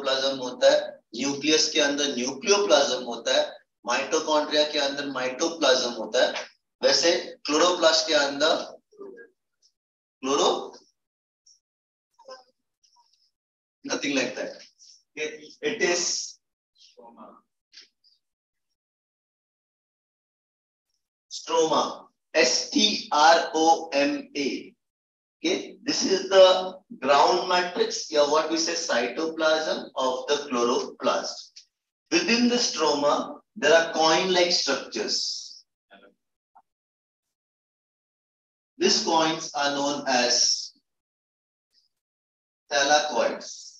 Protoplasm होता है, nucleus के अंदर न्यूक्लियोप्लाज्म होता है, माइटोकॉन्ड्रिया के अंदर माइटोप्लाज्म होता है, वैसे क्लोरोप्लास्ट के अंदर chloro nothing like that. Okay. It is stroma, S-T-R-O-M-A. Okay, this is the ground matrix, or what we say cytoplasm of the chloroplast. Within the stroma, there are coin-like structures. These coins are known as thylakoids.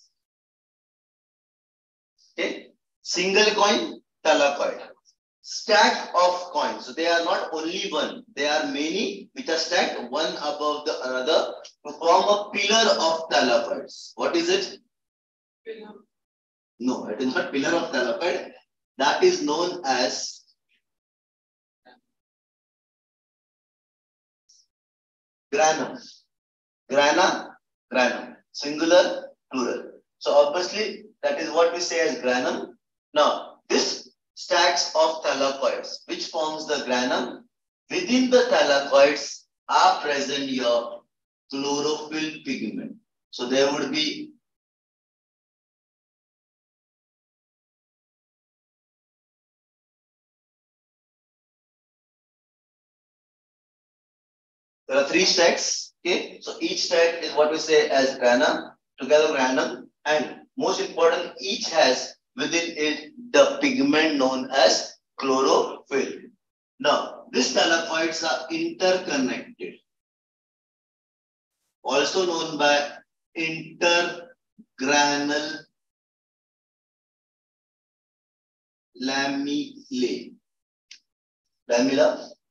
Okay, single coin, thylakoid. Stack of coins. So they are not only one, they are many which are stacked one above the another to form a pillar of thylakoids. What is it? Pillar. No, it is not pillar of thylakoid. That is known as granum. Granum. Singular, plural. So obviously that is what we say as granum. Now this stacks of thylakoids which forms the granum. Within the thylakoids are present your chlorophyll pigment. So there would be there are 3 stacks. Okay, so each stack is what we say as granum, together granum, and most important, each has within it the pigment known as chlorophyll. Now, these thylakoids are interconnected, also known by intergranal lamellae,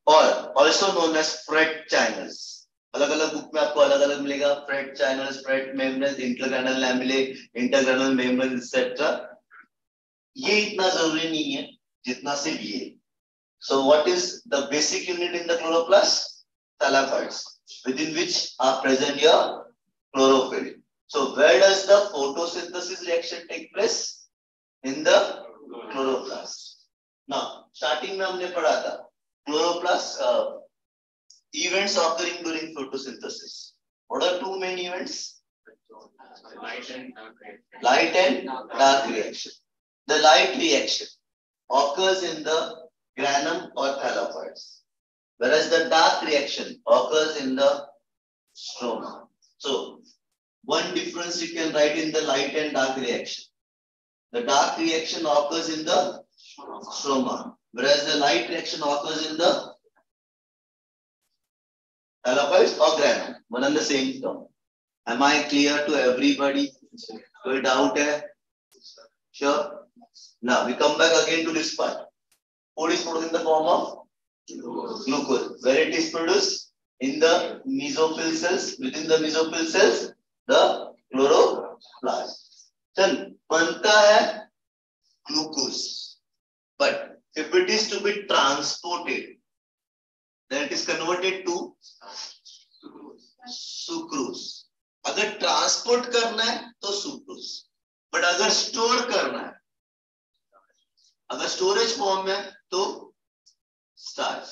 or also known as Fred channels. अलग-अलग book में आपको अलग-अलग मिलेगा, Fred channels, Fred membranes, intergranal lamellae, intergranal membranes, etc. ये इतना जरूरी नहीं है जितना सिर्फ ये. So what is the basic unit in the chloroplast? Thylakoids, within which are present your chlorophyll. So where does the photosynthesis reaction take place? In the chloroplast. Now starting में हमने पढ़ा था chloroplast events occurring during photosynthesis. What are 2 main events? Light and dark reaction. The light reaction occurs in the granum or thylakoids, whereas the dark reaction occurs in the stroma. So one difference you can write in the light and dark reaction. The dark reaction occurs in the stroma, whereas the light reaction occurs in the thylakoids or granum, one and the same term. Am I clear to everybody? कोई doubt है? Sure. Now we come back again to this part. Food is produced in the form of glucose. Where it is produced? In the mesophyll cells. Within the mesophyll cells, the chloroplast. Then बनता है glucose. But if it is to be transported, then it is converted to sucrose. अगर transport करना है तो sucrose. But अगर store करना है, अगर storage form में तो starch.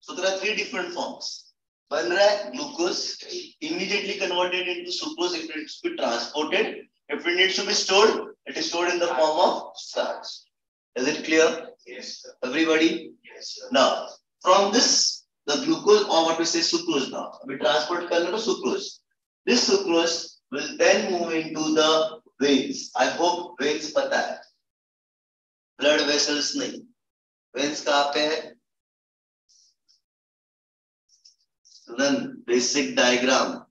So there are 3 different forms. बन रहा है glucose, immediately converted into sucrose if it needs to be transported. If it needs to be stored, it is stored in the form of starch. Is it clear? Yes, sir. Everybody? Yes, sir. Now, from this, the glucose or what we say sucrose now, we transport to sucrose. This sucrose will then move into the veins. I hope veins पता है. Blood vessels नहीं. Veins कहाँ पे है? Then basic diagram.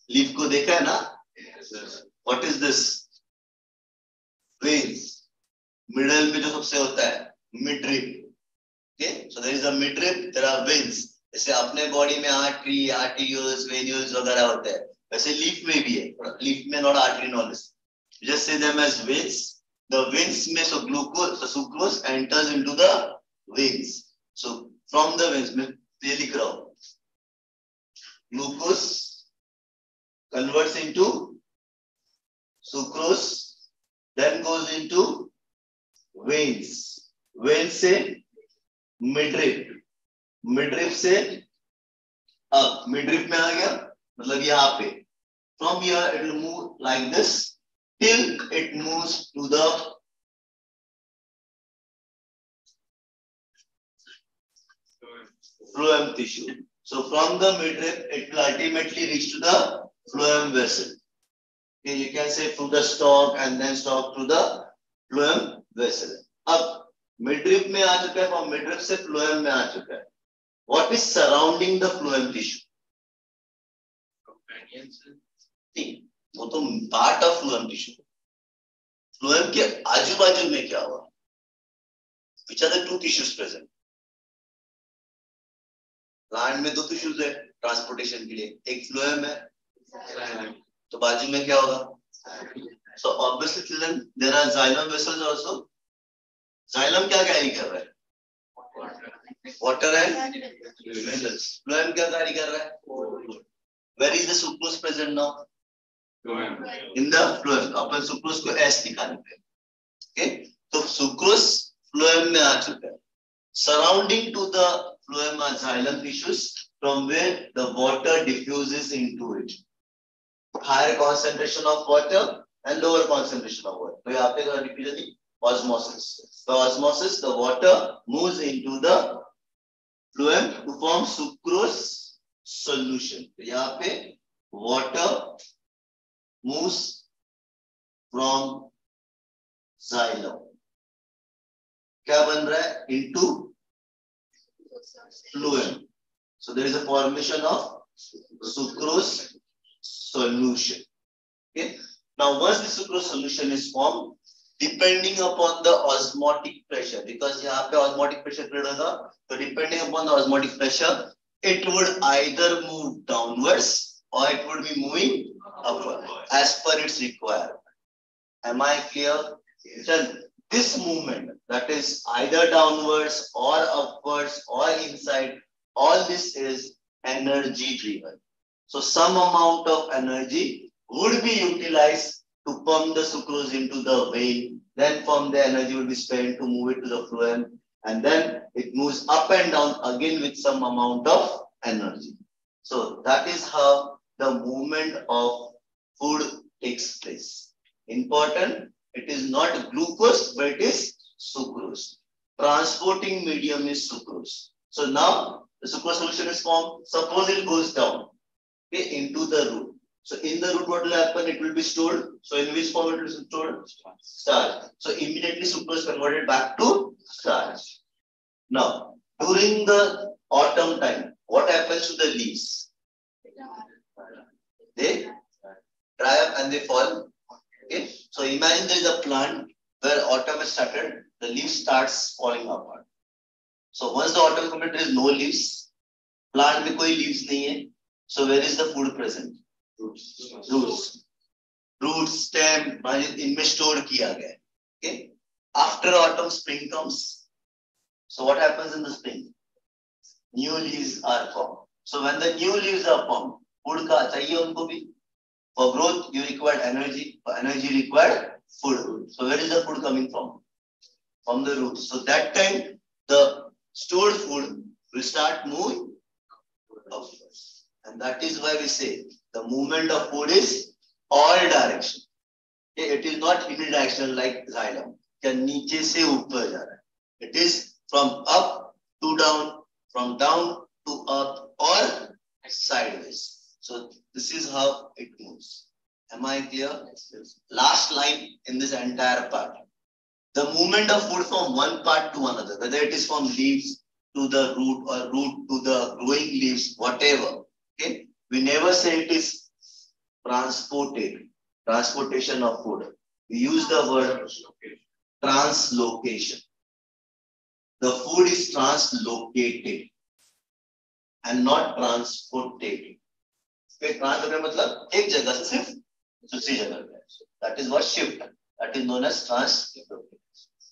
Leaf को देखा है ना? Yes, sir. What is this? Veins. Middle में जो सबसे होता है midrib. Okay, so there is a midrib, there are veins. जैसे अपने body में artery, arterioles, venules वगैरह होते हैं. वैसे leaf में भी है. Leaf में not artery knowledge. You just say them as veins. The veins में so glucose, so sucrose enters into the veins. So from the veins में ये लिख रहा हूँ. Glucose converts into sucrose, then goes into veins. Veins से midrib, midrib से अब midrib में आ गया, मतलब यहाँ पे. From here it will move like this till it moves to the phloem tissue. So from the midrib, it will ultimately reach to the phloem vessel. Okay, you can say through the stalk and then stalk to the phloem vessel. अब midrib में आ चुका है, from midrib से phloem में आ चुका है. What is surrounding the phloem tissue? नहीं, वो तो part of phloem tissue. Phloem के आजू-बाजू में क्या हुआ? Which are the two tissues present? Plant में दो टिश्यूज है ट्रांसपोर्टेशन के लिए, एक फ्लोएम है, तो बाजू में क्या होगा? So obviously children, there are xylem vessels also. Xylem क्या कैरी कर रहा है? Water and minerals. Phloem क्या कैरी कर रहा है? Where is the sucrose present now? In the phloem. Upon sucrose को S निकालेंगे. Okay? तो sucrose phloem में आ चुका है. Surrounding to the phloem are xylem tissues from where the water diffuses into it. Higher concentration of water and lower concentration of water. So यहाँ पे क्या diffusion है? Osmosis. The osmosis, the water moves into the phloem to form sucrose solution. तो यहाँ पे water moves from xylem. क्या बन रहा है? Into phloem. So there is a formation of sucrose solution. Okay. Now once the sucrose solution is formed, depending upon the osmotic pressure, because यहाँ पे osmotic pressure create होगा, so depending upon the osmotic pressure, it would either move downwards or it would be moving upward as per its requirement. Am I clear? Then this movement, that is either downwards or upwards or inside, all this is energy driven. So some amount of energy would be utilized to pump the sucrose into the vein. Then from the energy will be spent to move it to the phloem, and then it moves up and down again with some amount of energy. So that is how the movement of food takes place. Important. It is not glucose, but it is sucrose. Transporting medium is sucrose. So now the sucrose solution is formed. Suppose it goes down, okay, into the root. So in the root, what will happen? It will be stored. So in which form it will be stored? Starch. So immediately sucrose converted back to starch. Now during the autumn time, what happens to the leaves? They dry up and they fall. Okay. So imagine there is a plant where autumn has started, the leaves starts falling apart. So once the autumn comes, there is no leaves. Plant में कोई leaves नहीं है. So where is the food present? Roots. Roots, stem, इनमें stored किया गया है. Okay. After autumn, spring comes. So what happens in the spring? New leaves are formed. So when the new leaves are formed, food का चाहिए उनको भी. For growth, you require energy. For energy, required food. So where is the food coming from? From the roots. So that time, the stored food will start moving upwards. And that is why we say the movement of food is all direction. It is not unidirectional like xylem. नीचे से ऊपर जा रहा है. It is from up to down, from down to up, or sideways. So this is how it moves. Am I clear? Yes. Last line in this entire part. The movement of food from one part to another, whether it is from leaves to the root or root to the growing leaves, whatever. Okay? We never say it is transported. Transportation of food. We use the word translocation. The food is translocated and not transported. Transfer मतलब एक जगह से सिर्फ दूसरी जगह पे. That is what shift. That is known as translocation.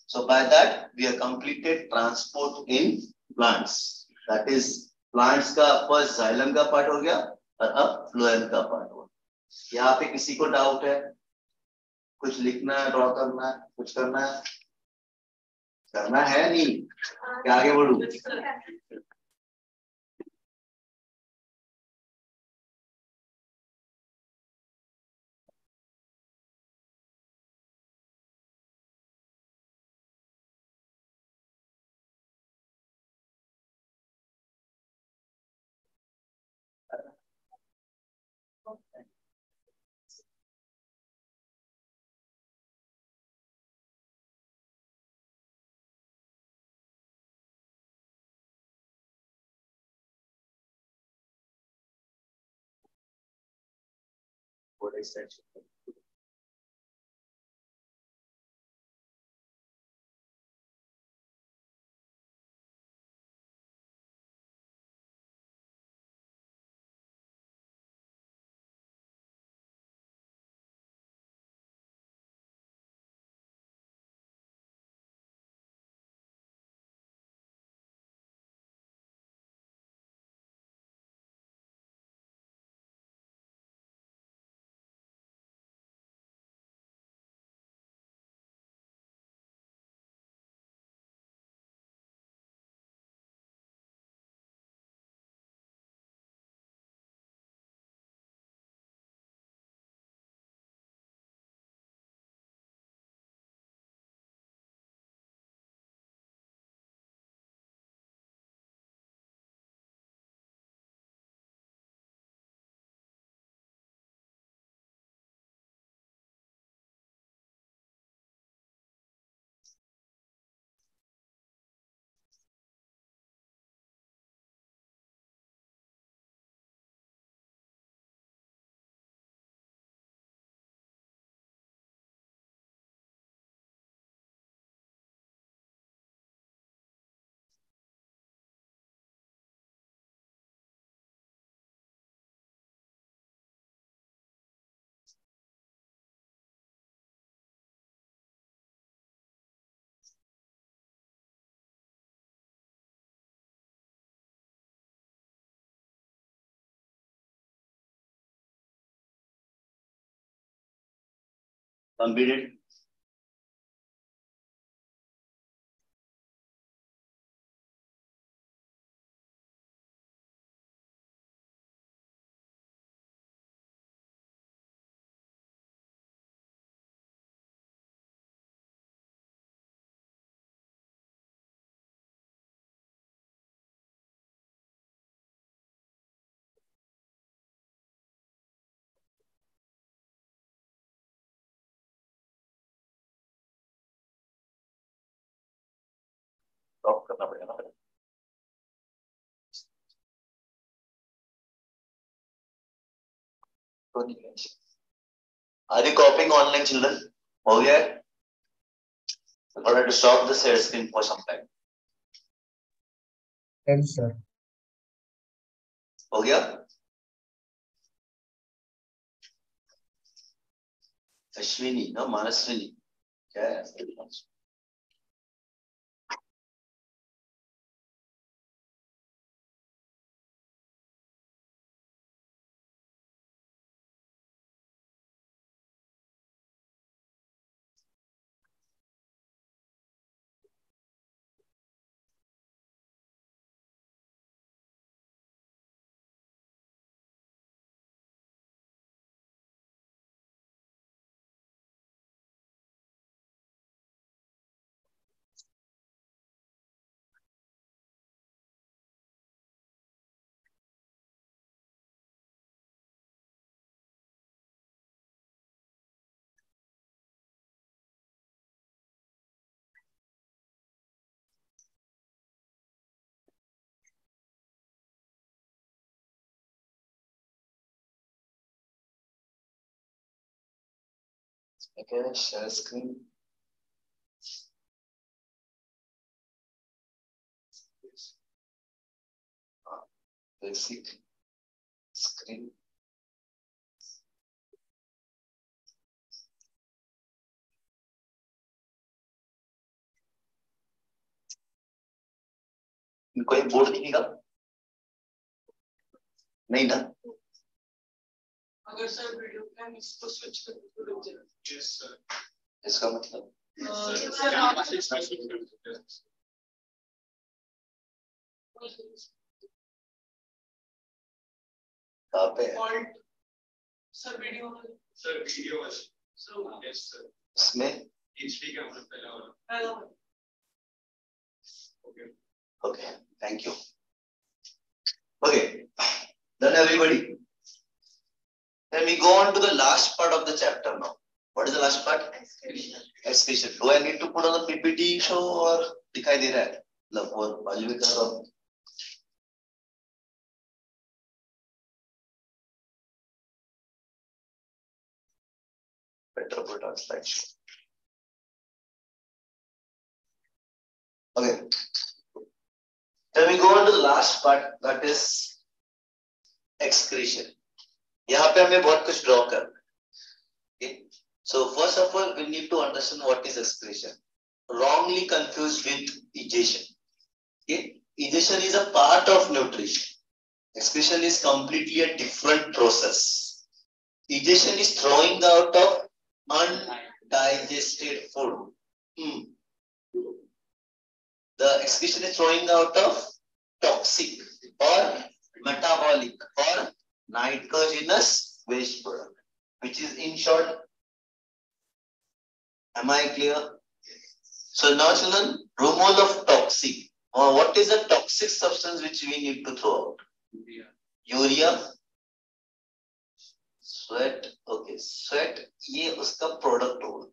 So by that we have completed transport in plants. That is plants का first xylem का part हो गया और अब phloem का part हो गया. यहाँ पे किसी को डाउट है? कुछ लिखना है, ड्रॉ करना है, कुछ करना है? करना है नहीं? क्या आगे बढ़ू? कंप्लीटेड। स्टॉप करना पड़ेगा ना। Are you copying online children? हो गया है? Or to stop the share screen for some time. Yes, sir. हो गया? अश्विनी ना, मनस्विनी क्या है? Okay, share screen. Basic screen. कोई बोर्ड दिखेगा? नहीं ना? अगर सर वीडियो पे हम इसको स्विच करें तो रुक जाएगा। Yes sir. इसका मतलब कहाँ पे है? Sir video yes sir. इसमें okay, thank you. Okay, done everybody. Then we go on to the last part of the chapter now. What is the last part? Excretion. Do I need to put on the PPT show or दिखाई दे रहा है? मतलब वो बाजू में कर रहा हूँ. Better put on slideshow. Okay. Then we go on to the last part, that is excretion. यहाँ पे हमें बहुत कुछ draw करना है. Okay. So first of all, we need to understand what is excretion. Wrongly confused with egestion. Okay. Egestion is a part of nutrition. Excretion is completely a different process. Egestion is throwing out of undigested food. The excretion is throwing out of toxic or metabolic or nitrogenous waste product, which is in short. Am I clear? So now children, removal of toxic. What is the toxic substance which we need to throw out? Urea. Sweat. Okay, sweat ये उसका product होगा.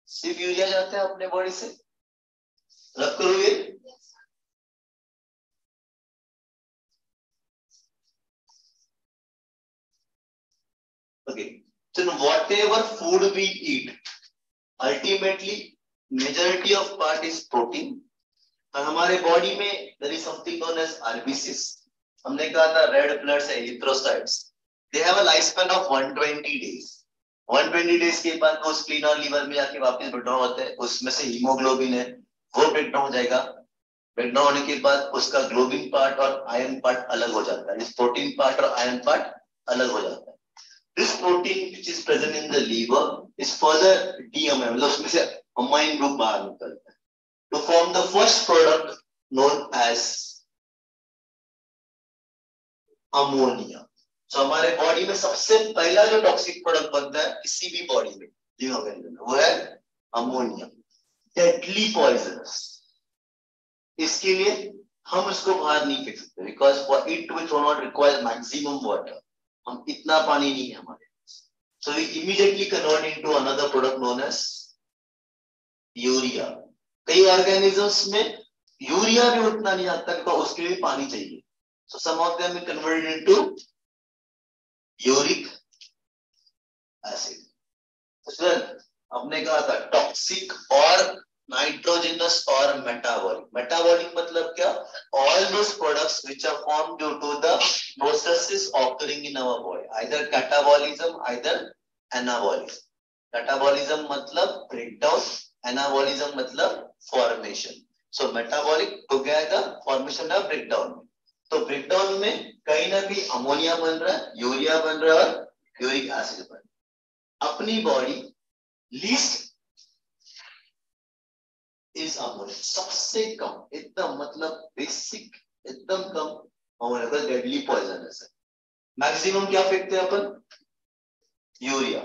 सिर्फ urea जाता है अपने body से, रब करोगे. Okay, so whatever food we eat, ultimately majority of part is protein. और हमारे बॉडी में there is something known as RBCs. हमने कहा था रेड ब्लड से erythrocytes. They have a lifespan of 120 days. 120 days के बाद वो स्प्लीन और लीवर में जाके वापस ब्रेकडाउन होते हैं. उसमें से हीमोग्लोबिन है वो ब्रेकडाउन हो जाएगा. ब्रेकडाउन होने के बाद उसका ग्लोबिन पार्ट और आयरन पार्ट अलग हो जाता है. इस प्रोटीन पार्ट और आयरन पार्ट अलग हो जाता है. This protein which is present in the liver is further DMI, मतलब उसमें से अमाइन ग्रुप बाहर निकलता है to form the first product known as ammonia. तो हमारे बॉडी में सबसे पहला जो टॉक्सिक प्रोडक्ट बनता है किसी भी बॉडी में लिविंग ऑर्गेनिज्म में, वो है अमोनिया. Deadly poisonous. इसके लिए हम उसको बाहर नहीं फेंक सकते because for it to be thrown out requires maximum water. हम इतना पानी नहीं है हमारे पास. So we immediately convert into another product known as urea. कई ऑर्गेनिजम्स में यूरिया भी उतना नहीं आता बिकॉज उसके लिए पानी चाहिए. So some of them converted into uric acid. हमने कहा था टॉक्सिक और नाइट्रोजनस और मेटाबॉलिक. मेटाबॉलिक मतलब क्या? All those products which are formed due to the processes occurring in our body, either catabolism either anabolism. Catabolism मतलब breakdown, anabolism मतलब formation. So metabolic together formation of breakdown. तो breakdown में कहीं ना कहीं ammonia बन रहा है, यूरिया बन रहा है और यूरिक एसिड बन रहा है. अपनी बॉडी लीस्ट इज अमोनिया. सबसे कम, एकदम मतलब बेसिक एकदम कम अमोनिया. डेडली पॉइजनस है. मैक्सिमम क्या फेंकते हैं अपन? यूरिया.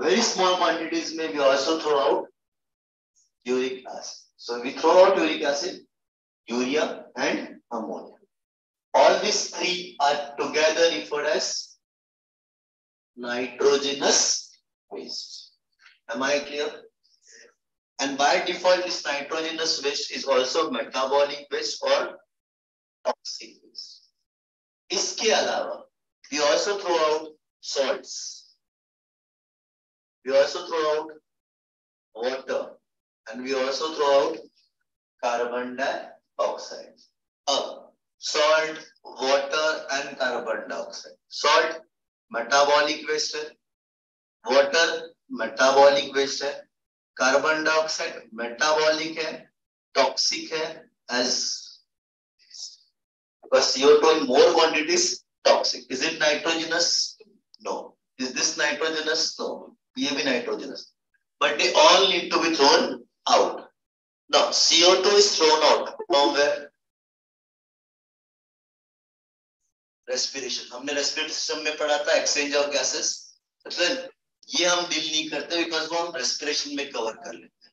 वेरी स्मॉल क्वांटिटीज में we also throw out uric acid. So we throw out uric acid, urea and ammonia. All these three are together referred as nitrogenous waste. Am I clear? And by default, this nitrogenous waste is also metabolic waste or toxic waste. इसके अलावा, we also throw out salts. We also throw out water, and we also throw out carbon dioxide. अब salt, water and carbon dioxide. Salt metabolic waste है, water metabolic waste है, carbon dioxide metabolic है, toxic है as because CO2 in more quantities toxic. Is it nitrogenous? No. Is this nitrogenous? No. ये भी nitrogenous. But they all need to be thrown out. Now CO2 is thrown out from where? Respiration. हमने respiratory system में पढ़ा था exchange of gases. मतलब ये हम deal नहीं करते because वो हम respiration में cover कर लेते हैं.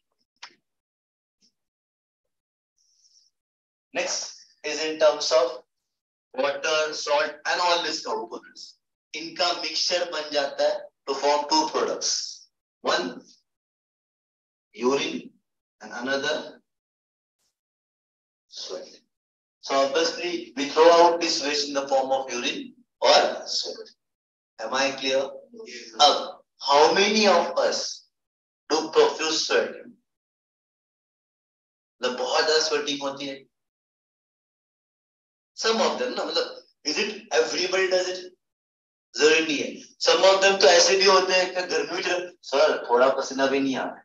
Next is in terms of water, salt and all these components. इनका mixture बन जाता है to form two products. One urine and another sweat. So obviously we throw out this waste in the form of urine or sweat. Am I clear? Yes. How many of us do profuse sweating? मतलब बहुत ज़्यादा sweating होती है. Some of them ना मतलब is it everybody does it? जरूरी नहीं है. Some of them तो ऐसे भी होते हैं कि गर्मी में सर थोड़ा पसीना भी नहीं आता.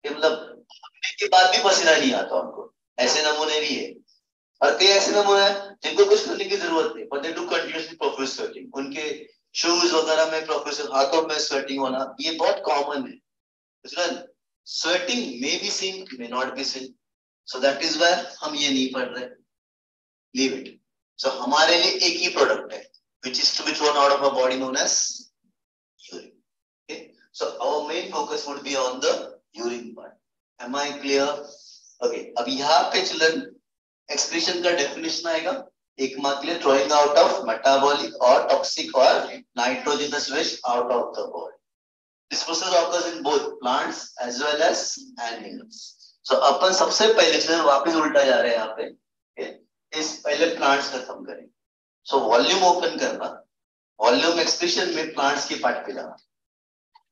ये मतलब अपने के बाद भी पसीना नहीं आता उनको. ऐसे नमूने भी है. और कई ऐसे नमूने हैं जिनको कुछ करने की जरूरत नहीं, but they do continuously profuse sweating. उनके शूज वगैरह में प्रोफेस हाथों में स्वेटिंग होना ये बहुत कॉमन है. Sweating may be seen, may not be seen. So that is why हम ये नहीं पढ़ रहे. Leave it. So हमारे लिए एक ही प्रोडक्ट है which is to be thrown out of our body known as urine. Okay. So our main focus would be on the urine part. Am I clear? Okay. अब यहाँ पे children excretion का definition आएगा. एक mark लिए throwing out of metabolic or toxic or nitrogenous waste out of the body. This process occurs in both plants as well as animals. So अपन सबसे पहले children वापस उल्टा जा रहे हैं यहाँ पे. इस पहले प्लांट्स खत्म करें. सो वॉल्यूम ओपन करना, वॉल्यूम एक्सप्रेशन में प्लांट्स के पार्ट पे जाना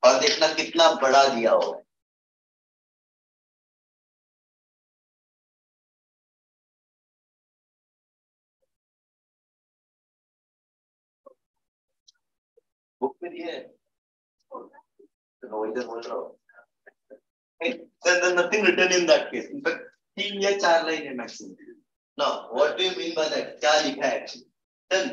और देखना कितना बड़ा दिया हुआ है. बुक में दिया है तो इधर बोल रहा हूँ. There's nothing written in that case. In fact, 3 या 4 लाइन है maximum. Now, what do you mean by that? क्या लिखा है actually? Then,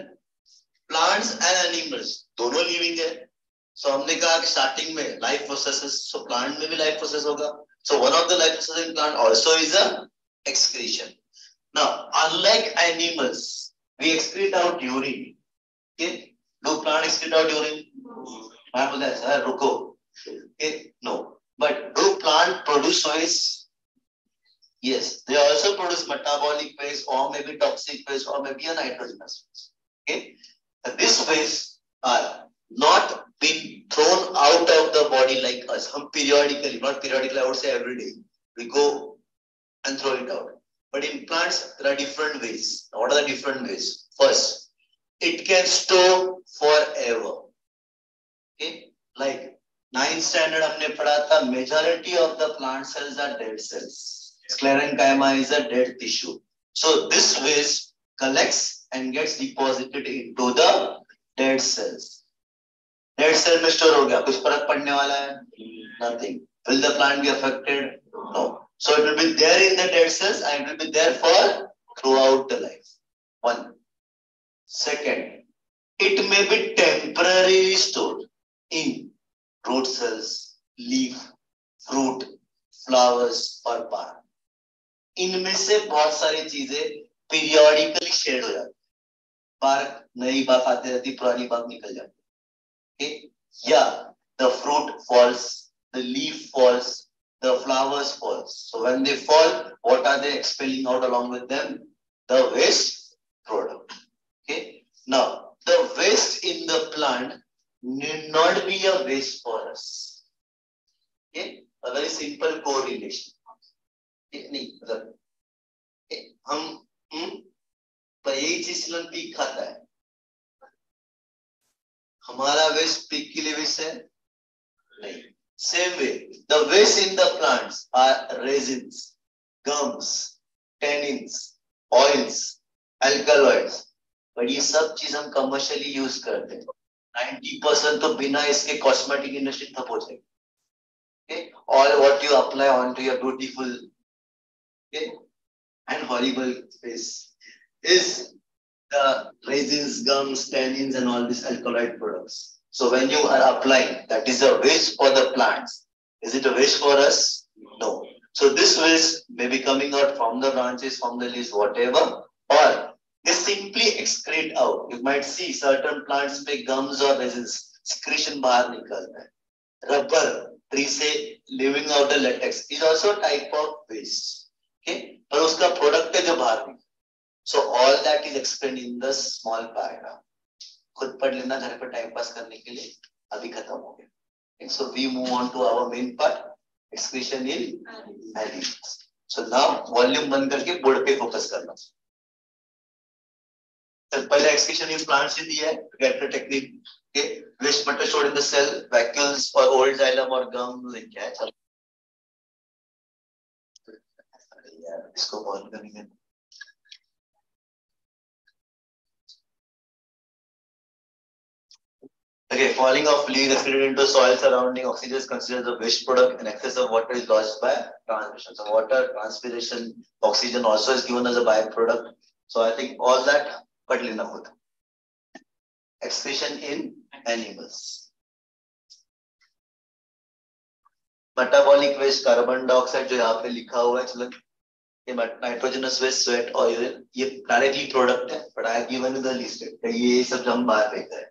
plants and animals दोनों living है. So हमने कहा कि starting में life processes, so plant में भी life process होगा. So one of the life processes in plant also is a excretion. Now, unlike animals, we excrete out urine. Okay? Do plant excrete out urine? मैं बोला sir रुको. Okay? No. But do plant produce waste? Yes, they also produce metabolic waste or maybe toxic waste or maybe a nitrogenous waste. Okay, and these waste are not being thrown out of the body like us. Hum periodically, not periodically, I would say every day, we go and throw it out. But in plants, there are different ways. What are the different ways? First, it can store forever. Okay, like 9th standard हमने पढ़ा था, majority of the plant cells are dead cells. Sclerenchyma is a dead tissue. So this waste collects and gets deposited into the dead cells. Dead cell में store हो गया, कुछ फर्क पड़ने वाला है? Nothing. Will the plant be affected? No. So it will be there in the dead cells and it will be there for throughout the life. One. Second, it may be temporarily stored in root cells, leaf, fruit, flowers or bark. इनमें से बहुत सारी चीजें periodically shade हो जाती. Bark नई बात आती रहती, पुरानी बात निकल जाती. Okay? Yeah, the fruit falls, the leaf falls, the flowers falls. So when they fall, what are they expelling out along with them? The waste product. Okay. Now the waste in the plant need not be a waste for us. Okay, a very simple correlation. नहीं मतलब हम पर यही चीज peak खाता है. हमारा waste peak के लिए वेस्ट है नहीं. Same way, the waste in the plants are resins, gums, tannins, oils, alkaloids. but ये सब चीज हम कमर्शियली यूज करते हैं. 90% तो बिना इसके कॉस्मेटिक इंडस्ट्री ठप हो जाएगी. Okay, all what you apply onto your beautiful and horrible face is resins, gums, tannins, and all these alkaloid products. So when you are applying, that is a waste for the plants. Is it a waste for us? No. So this waste may be coming out from the branches, from the leaves, whatever, or they simply excrete out. You might see certain plants में gums or resins secretion बाहर निकलता है. Rubber tree से leaving out the latex is also a type of waste. Okay, पर उसका product है जो बाहर निकलता. So all that is explained in the small paragraph. खुद पढ़ लेना घर पर टाइम पास करने के लिए. अभी खत्म हो गया. Okay, so we move on to our main part, excretion in animals. So now volume बंद करके बोर्ड पे फोकस करना. पहले excretion in plants ही दिया है. Get the technique. Okay, waste matter stored in the cell, vacuoles or old xylem or gum. क्या है? यार इसको बंद करेंगे. Okay, falling of leaves excreted into soil surrounding oxygen is considered a waste product, and excess of water is lost by transpiration. So water, transpiration, oxygen also is given as a byproduct. So I think all that पढ़ लेना होता. Excretion in animals. Metabolic waste, carbon dioxide जो यहाँ पे लिखा हुआ है, चलो ये nitrogenous waste, sweat, oil, ये directly product है, but I have given you the list. ये सब हम बाहर लेकर हैं.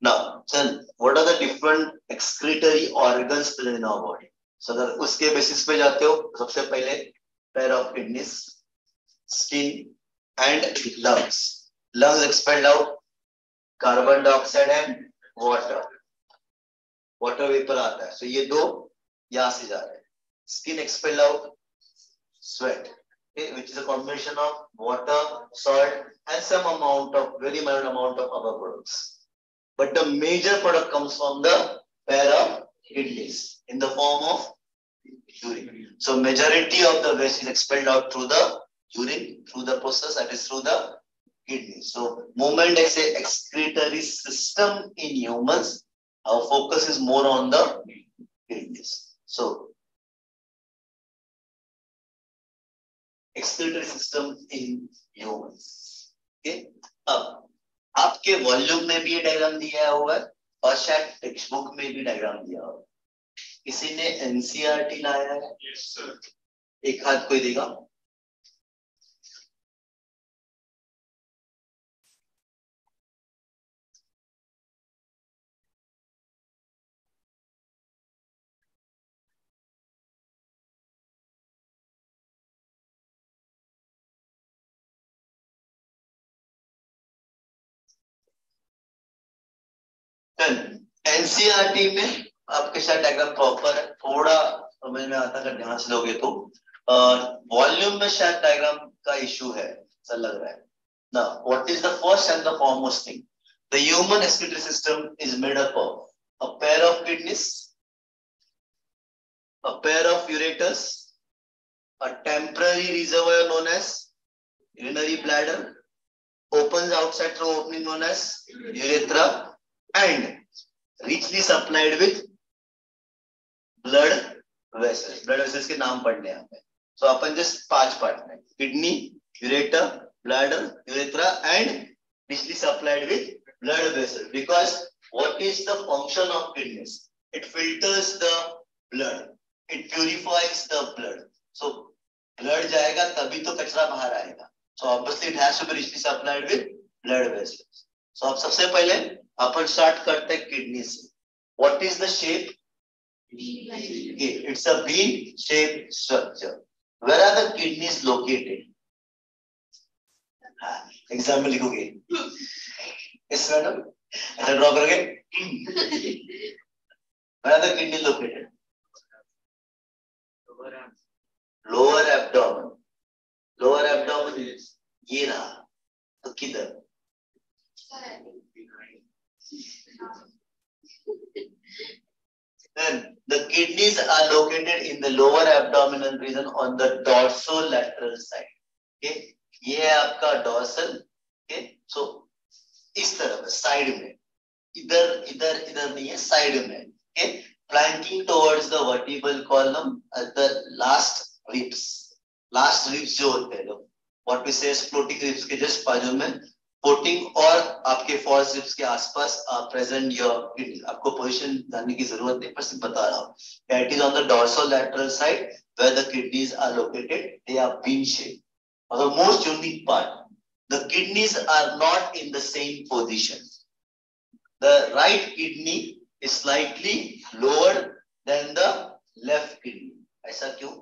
Now, son, what are the different excretory organs present in our body? So अगर उसके basis पे जाते हो, सबसे पहले pair of kidneys, skin, and lungs. Lungs expelled out carbon dioxide and water. Water vapor आता है. So ये दो यहाँ से जा रहे हैं. Skin expelled out sweat, okay, which is a combination of water, salt, and some amount of very minor amount of other products. But the major product comes from the pair of kidneys in the form of urine. So majority of the waste is expelled out through the urine, through the process, that is through the kidneys. So moment I say excretory system in humans, our focus is more on the kidneys. So excretory system in humans. Okay. अब आपके volume में भी ये diagram दिया हुआ है और शायद टेक्स्ट बुक में भी डायग्राम दिया हुआ है. किसी ने एनसीईआरटी लाया है? Yes sir. एक हाथ कोई देगा? एनसीईआरटी में आपके साथ डायग्राम प्रॉपर है, थोड़ा समझ में आता अगर ध्यान से लोगे तो. वॉल्यूम में शायद डायग्राम का इशू है, ऐसा लग रहा है. Now, what is the first and the foremost thing? The human excretory system is made up of a pair of kidneys, a pair of ureters, a temporary reservoir known as urinary bladder, opens outside through opening known as urethra, and richly supplied with blood vessels. Blood vessels के नाम पढ़ने हैं हमें. So अपन just 5 part में kidney, ureter, bladder, urethra, and richly supplied with blood vessels. Because what is the function of kidneys? It filters the blood. It purifies the blood. So blood जाएगा तभी तो कचरा बाहर आएगा. So obviously it has to be richly supplied with blood vessels. So अब सबसे पहले अपन start करते हैं किडनी से. What is the shape? Okay, it's a bean-shaped structure. Where are the kidneys located? Exam में लिखोगे. Yes, madam. ऐसा draw करोगे. Where are the kidneys located? Lower abdomen. Lower abdomen is ये रहा. तो किधर? Then the kidneys are located in the lower abdominal region on the dorsolateral side. Okay, ये है आपका dorsal. Okay, so इस तरफ साइड में, इधर इधर इधर नहीं है, साइड में. Okay, flanking towards the vertebral column at the last ribs. Last ribs जो होते हैं, what we say is floating ribs के just बाजू में कोटिंग और आपके फॉरसिप्स के आसपास प्रेजेंट योर किडनी. आपको पोजीशन जानने की जरूरत नहीं, पर सिर्फ बता रहा हूँ. It is on the dorsolateral side where the kidneys are located. They are bean shaped. The most unique part, the kidneys are not in the same position. The right kidney is slightly lower than the left kidney. ऐसा क्यों?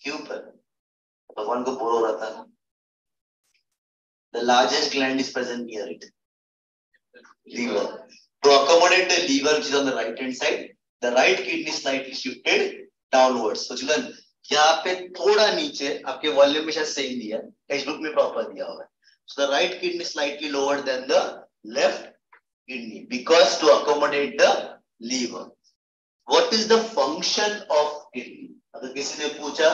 क्यों पर भगवान को बोल रहा था. The largest gland is present near it. Liver. To accommodate the liver which is on the right hand side, the right kidney is slightly shifted downwards. So children, यहाँ पे थोड़ा नीचे आपके वॉल्यूम में शायद सही दिया है, टेक्स्ट बुक में प्रॉपर दिया हुआ है. So the right kidney is slightly lower than the left kidney because to accommodate the liver. What is the function of kidney? अगर किसी ने पूछा,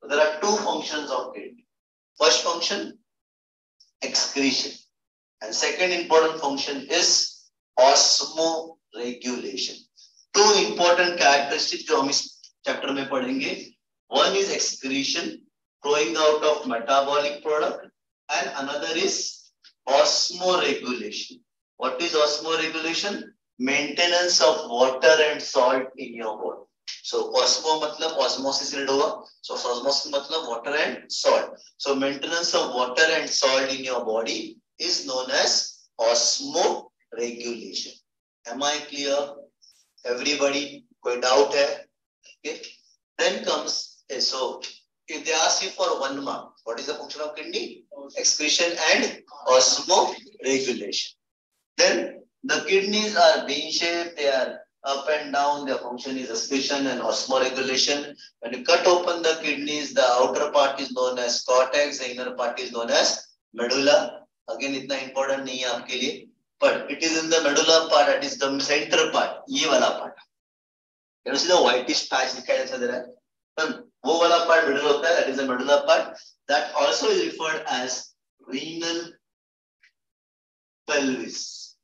there are two functions of kidney. First function, excretion, and second important function is osmoregulation. Two important characteristics जो हम इस chapter में पढ़ेंगे. One is excretion, flowing out of metabolic product, and another is osmoregulation. What is osmoregulation? Maintenance of water and salt in your body. So osmo मतलब osmosis से होगा. So osmosis मतलब water and salt. So maintenance of water and salt in your body is known as osmoregulation. Am I clear? Everybody, कोई doubt है? Okay. Then comes so if they ask you for 1 mark, what is the function of kidney? Excretion and osmoregulation. Then the kidneys are bean shaped, they are up and down, their function is excretion and osmoregulation. When you cut open the kidneys, the outer part is known as cortex, the inner part is known as medulla. Again, इतना important नहीं है आपके लिए, but it is in the medulla part, that is the center part, ये वाला part. You see the whitish patch दिखाई दे रहा है, वो वाला part middle होता है, that is the medulla part. That also is referred as renal pelvis.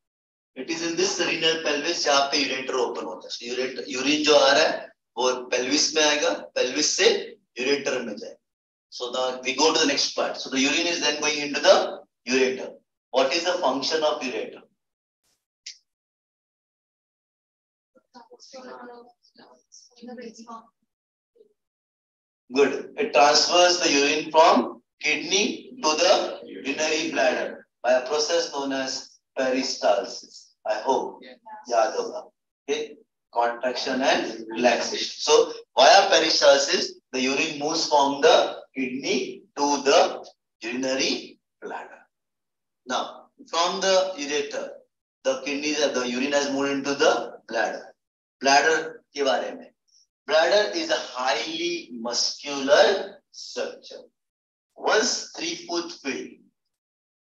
It is in this renal pelvis जहाँ पे ureter open होता है. So urine जो आ रहा है वो pelvis में आएगा, pelvis से ureter में जाएगा. So we go to the next part. So the urine is then going into the ureter. What is the function of ureter? Good. It transfers the urine from kidney to the urinary bladder by a process known as peristalsis. I hope yaad hoga. Okay. Contraction and relaxation. So via peristalsis, the urine moves from the kidney to the urinary bladder. Now, from the ureter, the kidneys, the urine has moved into the bladder. Bladder के बारे में. Bladder is a highly muscular structure. Once 3/4 filled,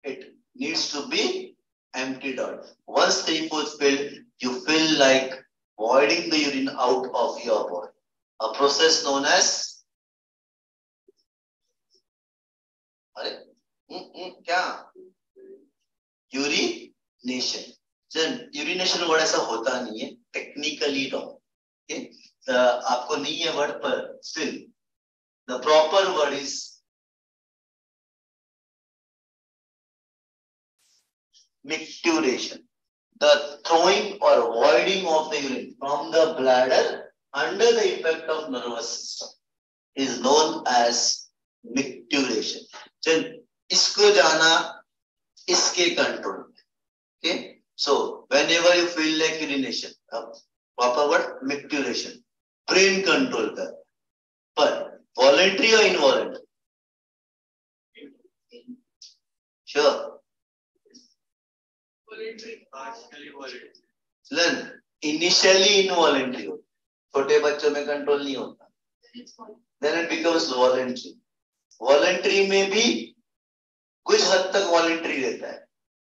it needs to be emptied out. Once 3/4 filled, you feel like voiding the urine out of your body. A process known as urination. Urination word ऐसा होता नहीं है, technically wrong. Okay? आपको नहीं है word, पर still the proper word is micturition. The throwing or voiding of the urine from the bladder under the effect of nervous system is known as micturition. चल इसको जाना इसके कंट्रोल में. Okay, so whenever you feel like urination, proper word micturition, brain control कर. पर voluntary or involuntary? Sure. Voluntary. Initially involuntary हो, छोटे बच्चों में कंट्रोल नहीं होता. Then it becomes voluntary. Voluntary में भी कुछ हद तक voluntary रहता है.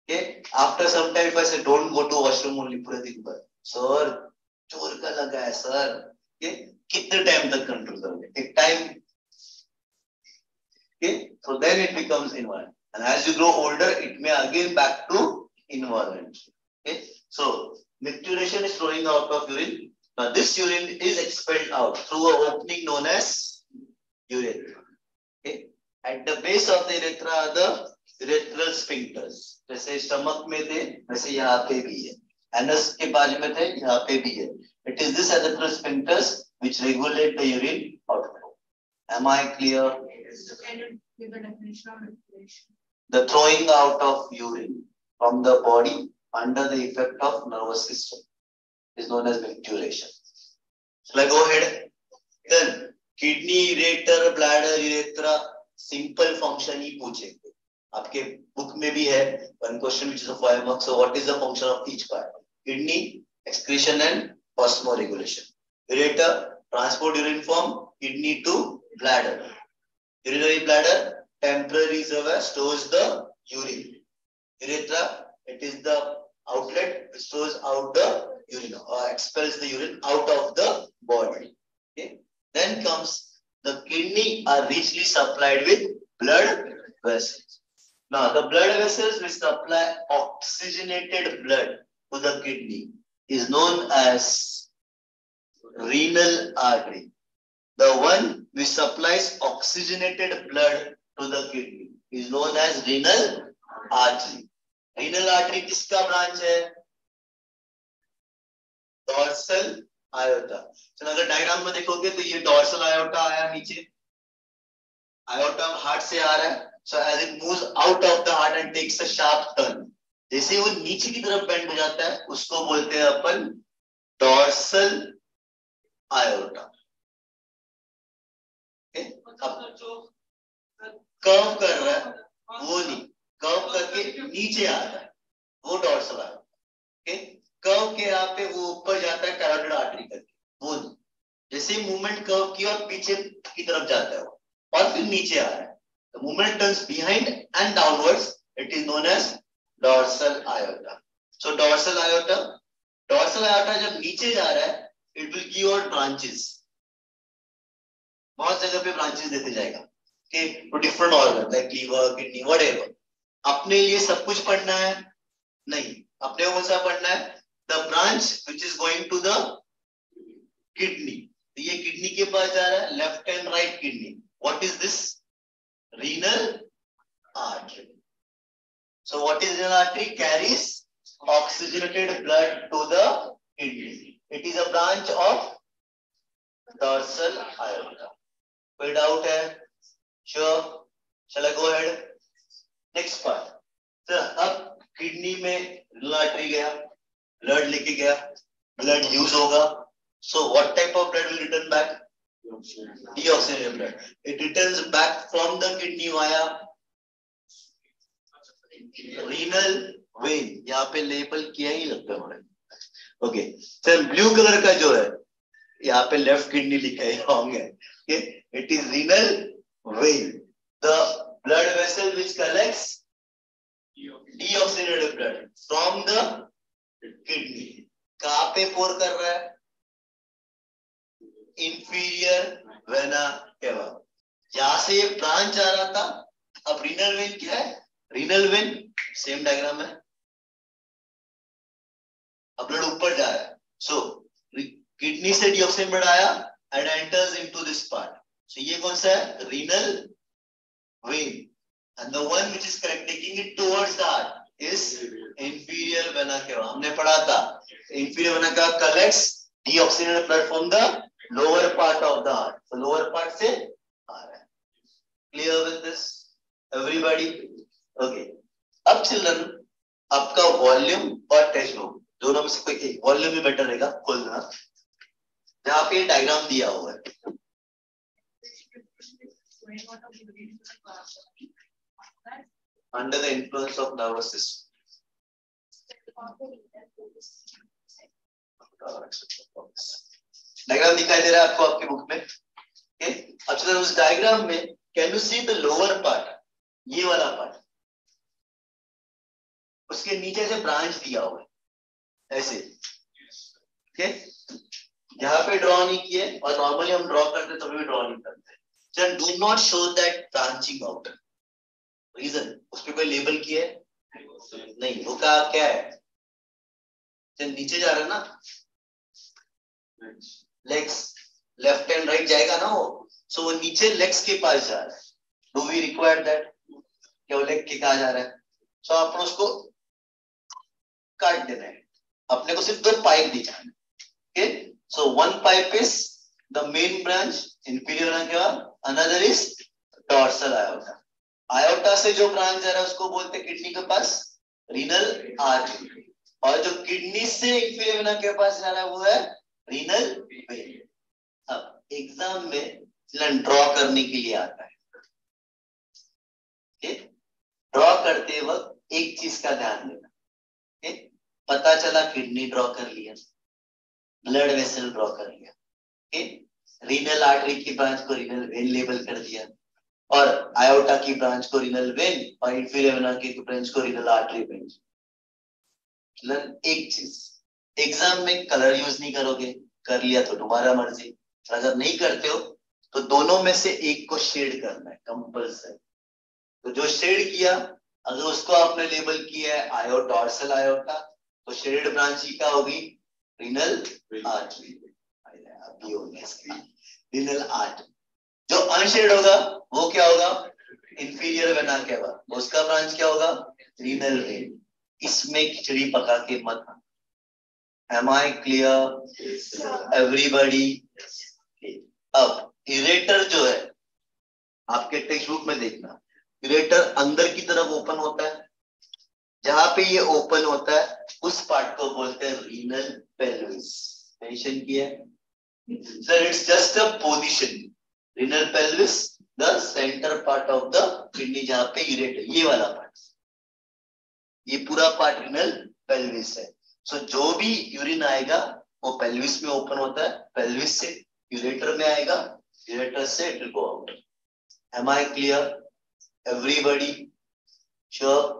Okay? After some time, if I say don't go to washroom only पूरे दिन भर, sir चोर का लगा है sir. Okay? कितने टाइम तक कंट्रोल करोगे? एक time. Okay? So then it becomes involuntary. And as you grow older, it may again back to involuntary. Okay? So micturition is flowing out of urine. Now this urine is expelled out through an opening known as urethra. Okay? At the base of the urethra are the urethral sphincters. जैसे stomach में थे वैसे यहाँ पे भी है. Anus के बाजू में थे यहाँ पे भी है. It is this urethral sphincters which regulate the urine outflow. Am I clear? So can you give a definition of micturition? The throwing out of urine from the body under the effect of nervous system is known as micturition. Shall I go ahead? Then kidney, ureter, bladder, urethra, simple function ही पूछेंगे. आपके book में भी है one question which is of 5 marks. So what is the function of each part? Kidney, excretion and osmoregulation. Ureter, transport urine from kidney to bladder. Urinary bladder, temporary reservoir, stores the urine. Urethra, it is the outlet which throws out the urine or expels the urine out of the body. Okay. Then comes the kidney are richly supplied with blood vessels. Now the blood vessels which supply oxygenated blood to the kidney is known as renal artery. The one which supplies oxygenated blood to the kidney is known as renal artery. Renal artery किसका branch है? Dorsal iota. चलो अगर diagram में देखोगे तो ये dorsal iota आया नीचे. आयोटा हार्ट से आ रहा है. So as it moves out of the heart and takes a sharp turn, जैसे वो नीचे की तरफ बेंड हो जाता है उसको बोलते हैं अपन डॉर्सल आयोटा. कर्व कर रहा है वो नहीं, कर्व करके नीचे आ रहा है वो डॉर्सल आयोटा. ओके. कर्व के यहाँ पे वो ऊपर जाता है कैरोटिड आर्टरी करके, वो नहीं. जैसे मूवमेंट कर्व की और पीछे की तरफ जाता है वो और फिर नीचे आ रहा है. The movement turns behind and downwards. It is known as dorsal aorta. So dorsal aorta जब नीचे जा रहा है, it will give out branches. बहुत जगह पे branches देते जाएगा. Okay, to different organs like liver, kidney, whatever. अपने लिए सब कुछ पढ़ना है? नहीं. अपने को कौन सा पढ़ना है? The branch which is going to the kidney. ये kidney के पास जा रहा है, left and right kidney. What is this? Renal artery. So what is renal artery? Carries oxygenated blood to the kidney. It is a branch of dorsal aorta. कोई doubt है? Sure. Shall I go ahead? Next part. So अब kidney में renal artery गया, blood लेके गया, blood use होगा. So what type of blood will return back? Deoxygenated blood. It returns back from the kidney via renal vein. यहाँ पे label किया ही लगता है. ओके. सर ब्लू कलर का जो है यहाँ पे लेफ्ट किडनी लिखा है, रॉन्ग है. Okay. It is renal vein, the blood vessel which collects deoxygenated blood from the kidney. कहाँ पे पोर कर रहा है? इंफीरियर वेना केवा. यहां से ये ब्रांच आ रहा था. अब रीनल वेन क्या है? रीनल वेन सेम डायग्राम है. अब ब्लड ऊपर जा रहा है. सो किडनी से डिऑक्सीजन ब्लड आया and enters into this part. So ये कौन सा है? Renal vein. And the one which is taking it towards the heart is inferior vena cava. हमने पढ़ा था inferior vena cava collects deoxygenated blood from the lower part of the heart. So lower part से आ रहा है. Clear with this, everybody? Okay. अब children आपका volume और test group दोनों में से कोई एक वॉल्यूम भी बेटर रहेगा खोलना, जहाँ पे डायग्राम दिया हुआ है. Under the influence of nervous system. Diagram दिखाई दे रहा है आपको आपके बुक में. okay? अब चलो उस डायग्राम में can you see the lower part, ये वाला पार्ट, उसके नीचे से ब्रांच दिया हुआ है ऐसे. okay? यहाँ पे ड्रॉ नहीं किए और नॉर्मली हम ड्रॉ करते तभी भी ड्रॉ नहीं करते. चल do not show that branching out. Reason उस पे कोई लेबल किया है नहीं. वो क्या है? चल नीचे जा रहा है ना, लेग्स लेफ्ट एंड राइट जाएगा ना वो. सो वो नीचे लेग्स के पास जा रहा है. Do we require that? केवल एक कहा जा रहा है, सो आपने उसको काट देना है, अपने को सिर्फ 2 पाइप दी जाए। Okay, so 1 pipe is the main branch inferior vena केवा, another is dorsal iota. Iota से जो ब्रांच जा रहा है उसको बोलते हैं किडनी के पास रीनल आर्टरी, और जो किडनी से इंफीरियर वेना के पास जा रहा है वो है रीनल वेन। अब एग्जाम में ड्रॉ करने के लिए आता है, ड्रॉ करते वक्त एक चीज का ध्यान देना, पता चला किडनी ड्रॉ कर लिया, ब्लड वेसल ड्रॉ कर लिया, रीनल आर्टरी की ब्रांच को रीनल वेन लेबल कर दिया, और आयोटा की ब्रांच को रीनल वेन और इंफीरियर वेना की ब्रांच को रीनल आर्टरी वेन। एक चीज, एग्जाम में कलर यूज नहीं करोगे, कर लिया तो तुम्हारा मर्जी, अगर नहीं करते हो तो दोनों में से एक को शेड करना है कंपल्सरी। तो जो शेड किया, अगर उसको आपने लेबल किया है आयोटा, डॉर्सल आयोटा, तो शेडेड ब्रांच ही क्या होगी, रीनल आर्टरी, अभी हो गया इसका रीनल आर्टरी। जो अनशेड होगा वो क्या होगा, इंफीरियर वेना केवा, उसका ब्रांच क्या होगा, रीनल वेन। इसमें खिचड़ी पका के मत, एम आई क्लियर एवरीबॉडी? अब इरेटर जो है आपके टेक्स्ट बुक में देखना, इरेटर अंदर की तरफ ओपन होता है, जहां पे ये ओपन होता है उस पार्ट को बोलते हैं रीनल पेल्विस। मेंशन किया है sir, it's just a position, renal pelvis the centre part of the kidney, जहां पे यूरेटर, ये वाला पार्ट, ये पूरा पार्ट रीनल पेल्विस है। सो जो भी यूरिन आएगा वो पेल्विस में ओपन होता है, पेल्विस से यूरेटर में आएगा, यूरेटर से it will go out. Am I clear everybody? Sure?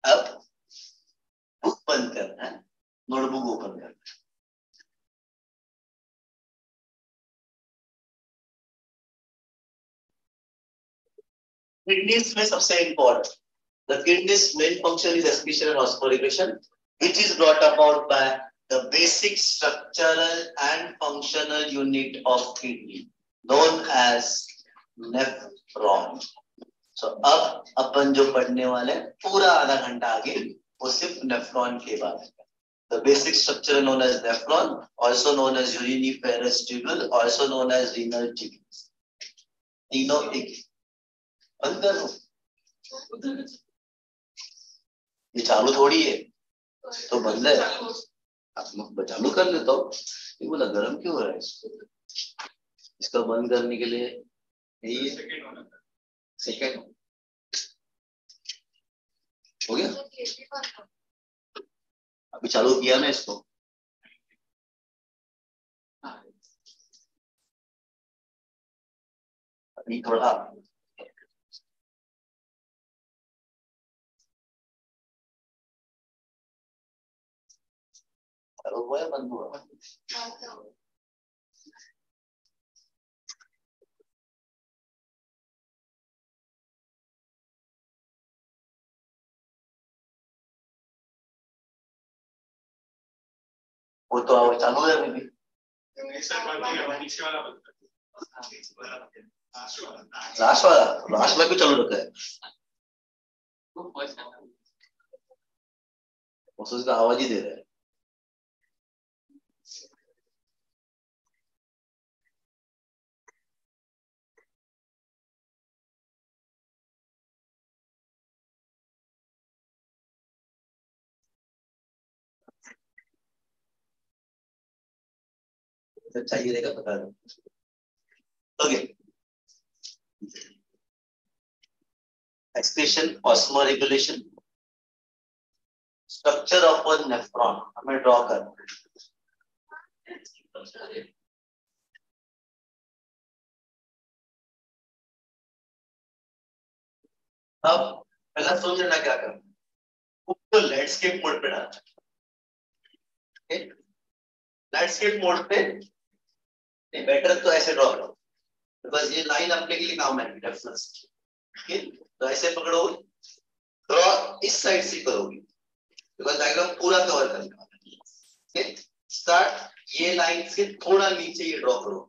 अब बुक बंद करना है, नोटबुक ओपन करना है। किडनीज में सबसे important, the kidney's main function is excretion and osmoregulation, which is brought about by the basic structural and functional unit of kidney known as nephron. So अब अपन जो पढ़ने वाले पूरा आधा घंटा आगे वो सिर्फ नेफ्रॉन के बारे में। The basic structure known as nephron, also known as uriniferous tubule, also known as renal tubules. तीनों एक बंद करो, ये चालू थोड़ी है तो बंद है, चालू कर लेता हूँ। ये बोला गर्म क्यों हो रहा है इसको, इसका बंद करने के लिए यही सेकेंड हो गया, अभी चालू किया ना इसको, अभी थोड़ा हुआ है, बंद हुआ। वो तो चालू है अभी भी। लास्ट में क्यों चालू रखा है, उसका आवाज ही दे रहा है। चाहिए देगा बता दो। Okay, excretion, osmoregulation, structure of a nephron हमें ड्रॉ करना है। अब पहला समझ लेना क्या करना, तो लैंडस्केप मोड पे डालना, लैंडस्केप मोड पे बेटर तो ऐसे ड्रॉ करो, बस ये लाइन अपने के लिए काम है रेफरेंस, तो ऐसे पकड़ो, ड्रॉ इस साइड से करोगे, बिकॉज़ डायग्राम पूरा कवर करना है। स्टार्ट, ये लाइन से थोड़ा नीचे ये ड्रॉ करो,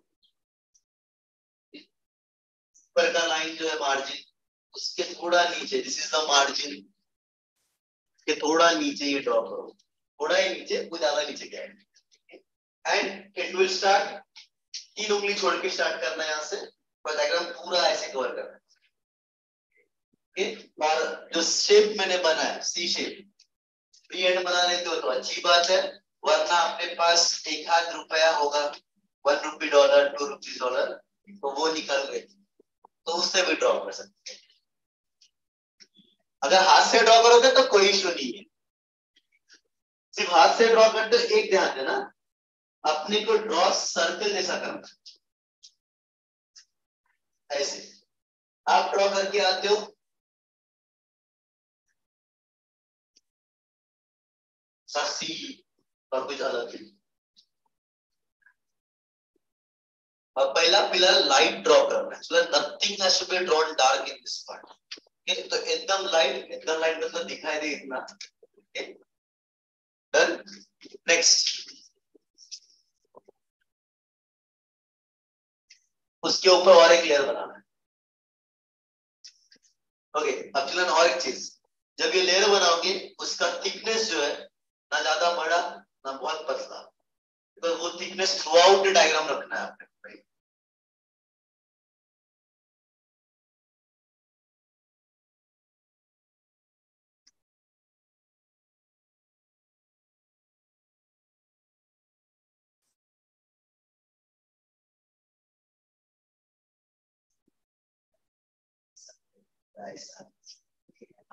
ऊपर का लाइन जो है मार्जिन, उसके थोड़ा नीचे, दिस इज द मार्जिन, के थोड़ा नीचे ये ड्रॉ करो, थोड़ा ही नीचे, कोई ज्यादा नीचे क्या है, एंड इट विल स्टार्ट, 3 उंगली छोड़ के स्टार्ट करना है यहाँ से, और डायग्राम पूरा ऐसे कवर करना है। और जो शेप मैंने बनाया सी शेप, फ्री हैंड बना लेते हो तो अच्छी बात है, वरना अपने पास 1 रुपया होगा, 1 रुपी डॉलर, 2 रुपीज डॉलर, तो वो निकल गए, तो उससे भी ड्रॉ कर सकते हैं। अगर हाथ से ड्रॉ करोगे तो कोई इशू नहीं है, सिर्फ हाथ से ड्रॉ करते हो एक ध्यान देना, अपने को ड्रॉ सर्कल जैसा करना, ऐसे आप ड्रॉ करके आते हो, सी और कुछ अलग है। और पहला पिलर लाइट ड्रॉ करना है, so nothing has to be drawn dark in this part, okay? तो एकदम लाइट मतलब दिखाई दे इतना, okay? Done. Next, उसके ऊपर और एक लेयर बनाना है, ओके? अब चलन और एक चीज, जब ये लेयर बनाओगे उसका थिकनेस जो है ना ज्यादा बड़ा ना बहुत पतला, तो वो थिकनेस थ्रू आउट डायग्राम रखना है आपने।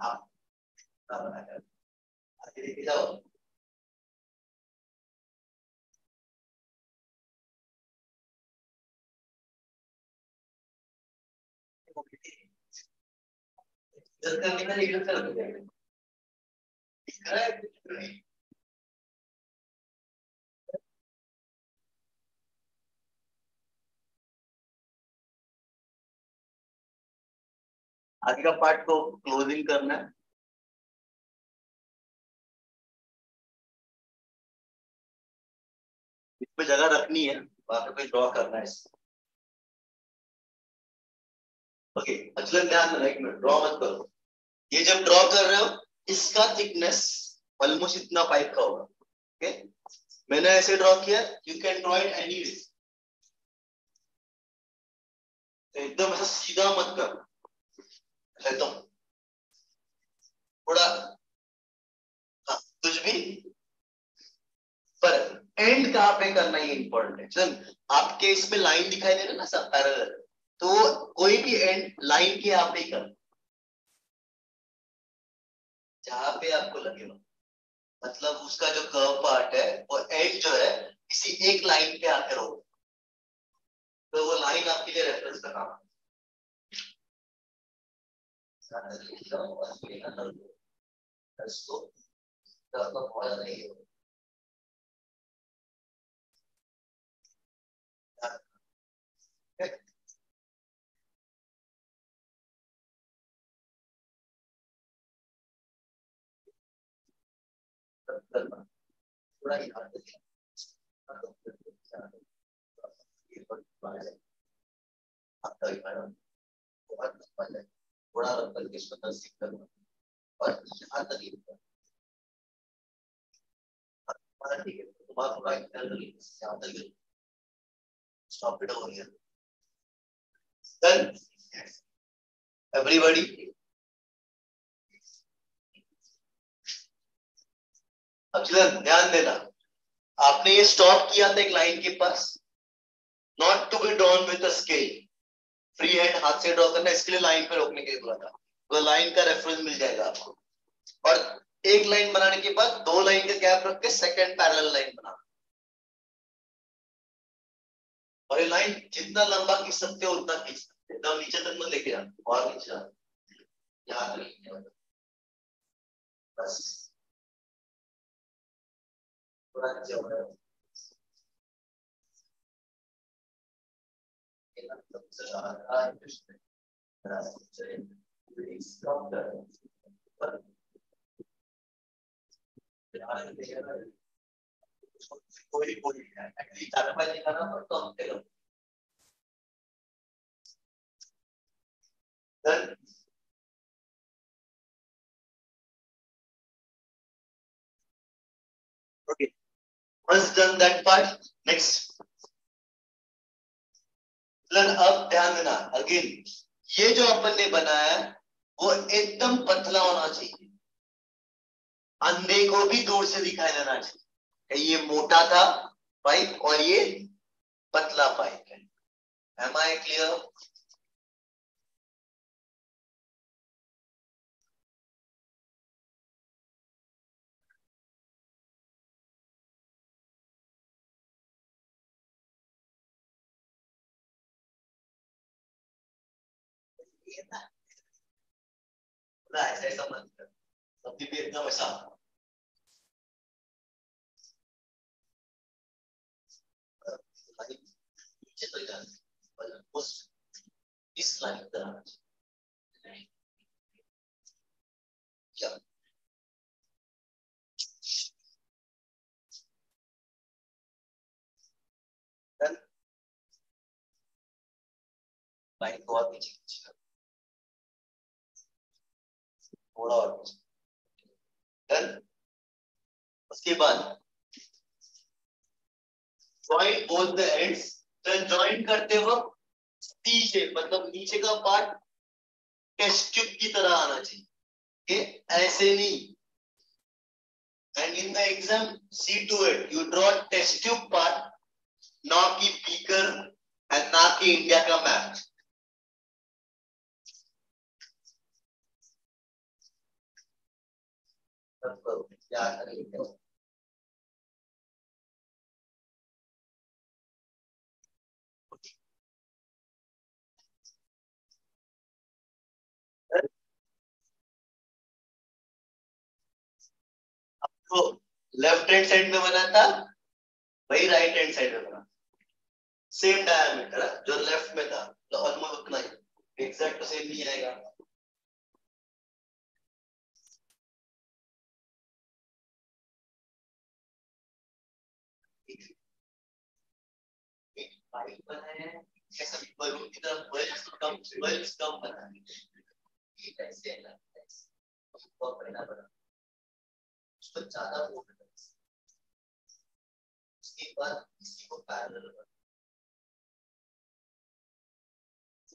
आप बनाकर आगे लेके जाओ, करने का लीडर कर दो, आगे का पार्ट को क्लोजिंग करना है, इस पे जगह रखनी है, वहां पे ड्रॉ करना है। ओके, अच्छा ध्यान देना, एक मिनट ड्रॉ मत करो, ये जब ड्रॉ कर रहे हो इसका थिकनेस ऑलमोस्ट इतना पाइप का होगा, ओके? मैंने ऐसे ड्रॉ किया, you can draw it any way, एकदम ऐसा सीधा मत कर, एकदम थोड़ा, हाँ, कुछ भी, पर एंड कहाँ पे करना ये इंपॉर्टेंट है। चल आपके इसमें लाइन दिखाई दे रहा है ना सब पैरेलल, तो कोई भी एंड लाइन के यहाँ पे ही कर, जहां पे आपको लगे, मतलब उसका जो कर्व पार्ट है वो एंड जो है किसी एक लाइन पे आकर हो, तो वो लाइन आपके लिए रेफरेंस का काम है। थोड़ा याद रखिए, थोड़ा रख करके इसको तस्दीक करना, और यहाँ तक ठीक है, तुम्हारा थोड़ा ख्याल रखिए, यहाँ तक stop it over here, done everybody. अब चलन ध्यान देना, आपने ये स्टॉप किया था एक लाइन के पास, not to be drawn with a scale, free hand हाथ से ड्रॉ करना, इसके लिए लाइन पे रोकने के लिए बोला था, तो लाइन का रेफरेंस मिल जाएगा आपको, और एक लाइन बनाने के बाद 2 लाइन का गैप रख के सेकंड पैरेलल लाइन बना, और ये लाइन जितना लंबा खींच सकते हो उतना खींच सकते हो, एकदम नीचे तक मत लेके जाना, और नीचे जाना, याद रखिए बस, थोड़ा नीचे हो रहा है, कोई कोई एक्चुअली 4 5 दिखाना तो Done? Okay. Once done that part, next. अब ध्यान देना अगेन, ये जो अपन ने बनाया है वो एकदम पतला होना चाहिए, अंधे को भी दूर से दिखाई देना चाहिए। ये मोटा था पाइप और ये पतला पाइप है। Am I clear? ऐसा ऐसा मत कर, सबकी भी एकदम ऐसा नीचे तो जाना, उस इस लाइन की तरह क्या लाइन को और नीचे खींचेगा, थोड़ा और डन। उसके बाद joint both the ends, then joint करते वक्त टी शेप, मतलब नीचे का पार्ट टेस्ट ट्यूब की तरह आना चाहिए, ऐसे नहीं। And in the exam, see to it, you draw test tube part, ना कि beaker and ना कि इंडिया का मैप। क्या करेंगे? तो लेफ्ट हैंड साइड में बना था, वही राइट हैंड साइड में बना, सेम डायमीटर जो लेफ्ट में था, तो ऑलमोस्ट उतना ही, एग्जैक्ट तो सेम नहीं आएगा। पाइप बनाया है, ऐसा बलून की तरह बल्ब्स कम बना है, ऐसे है ना, बहुत बड़ा बना, उसको ज्यादा वो करना, उसके बाद इसी को पैरेलल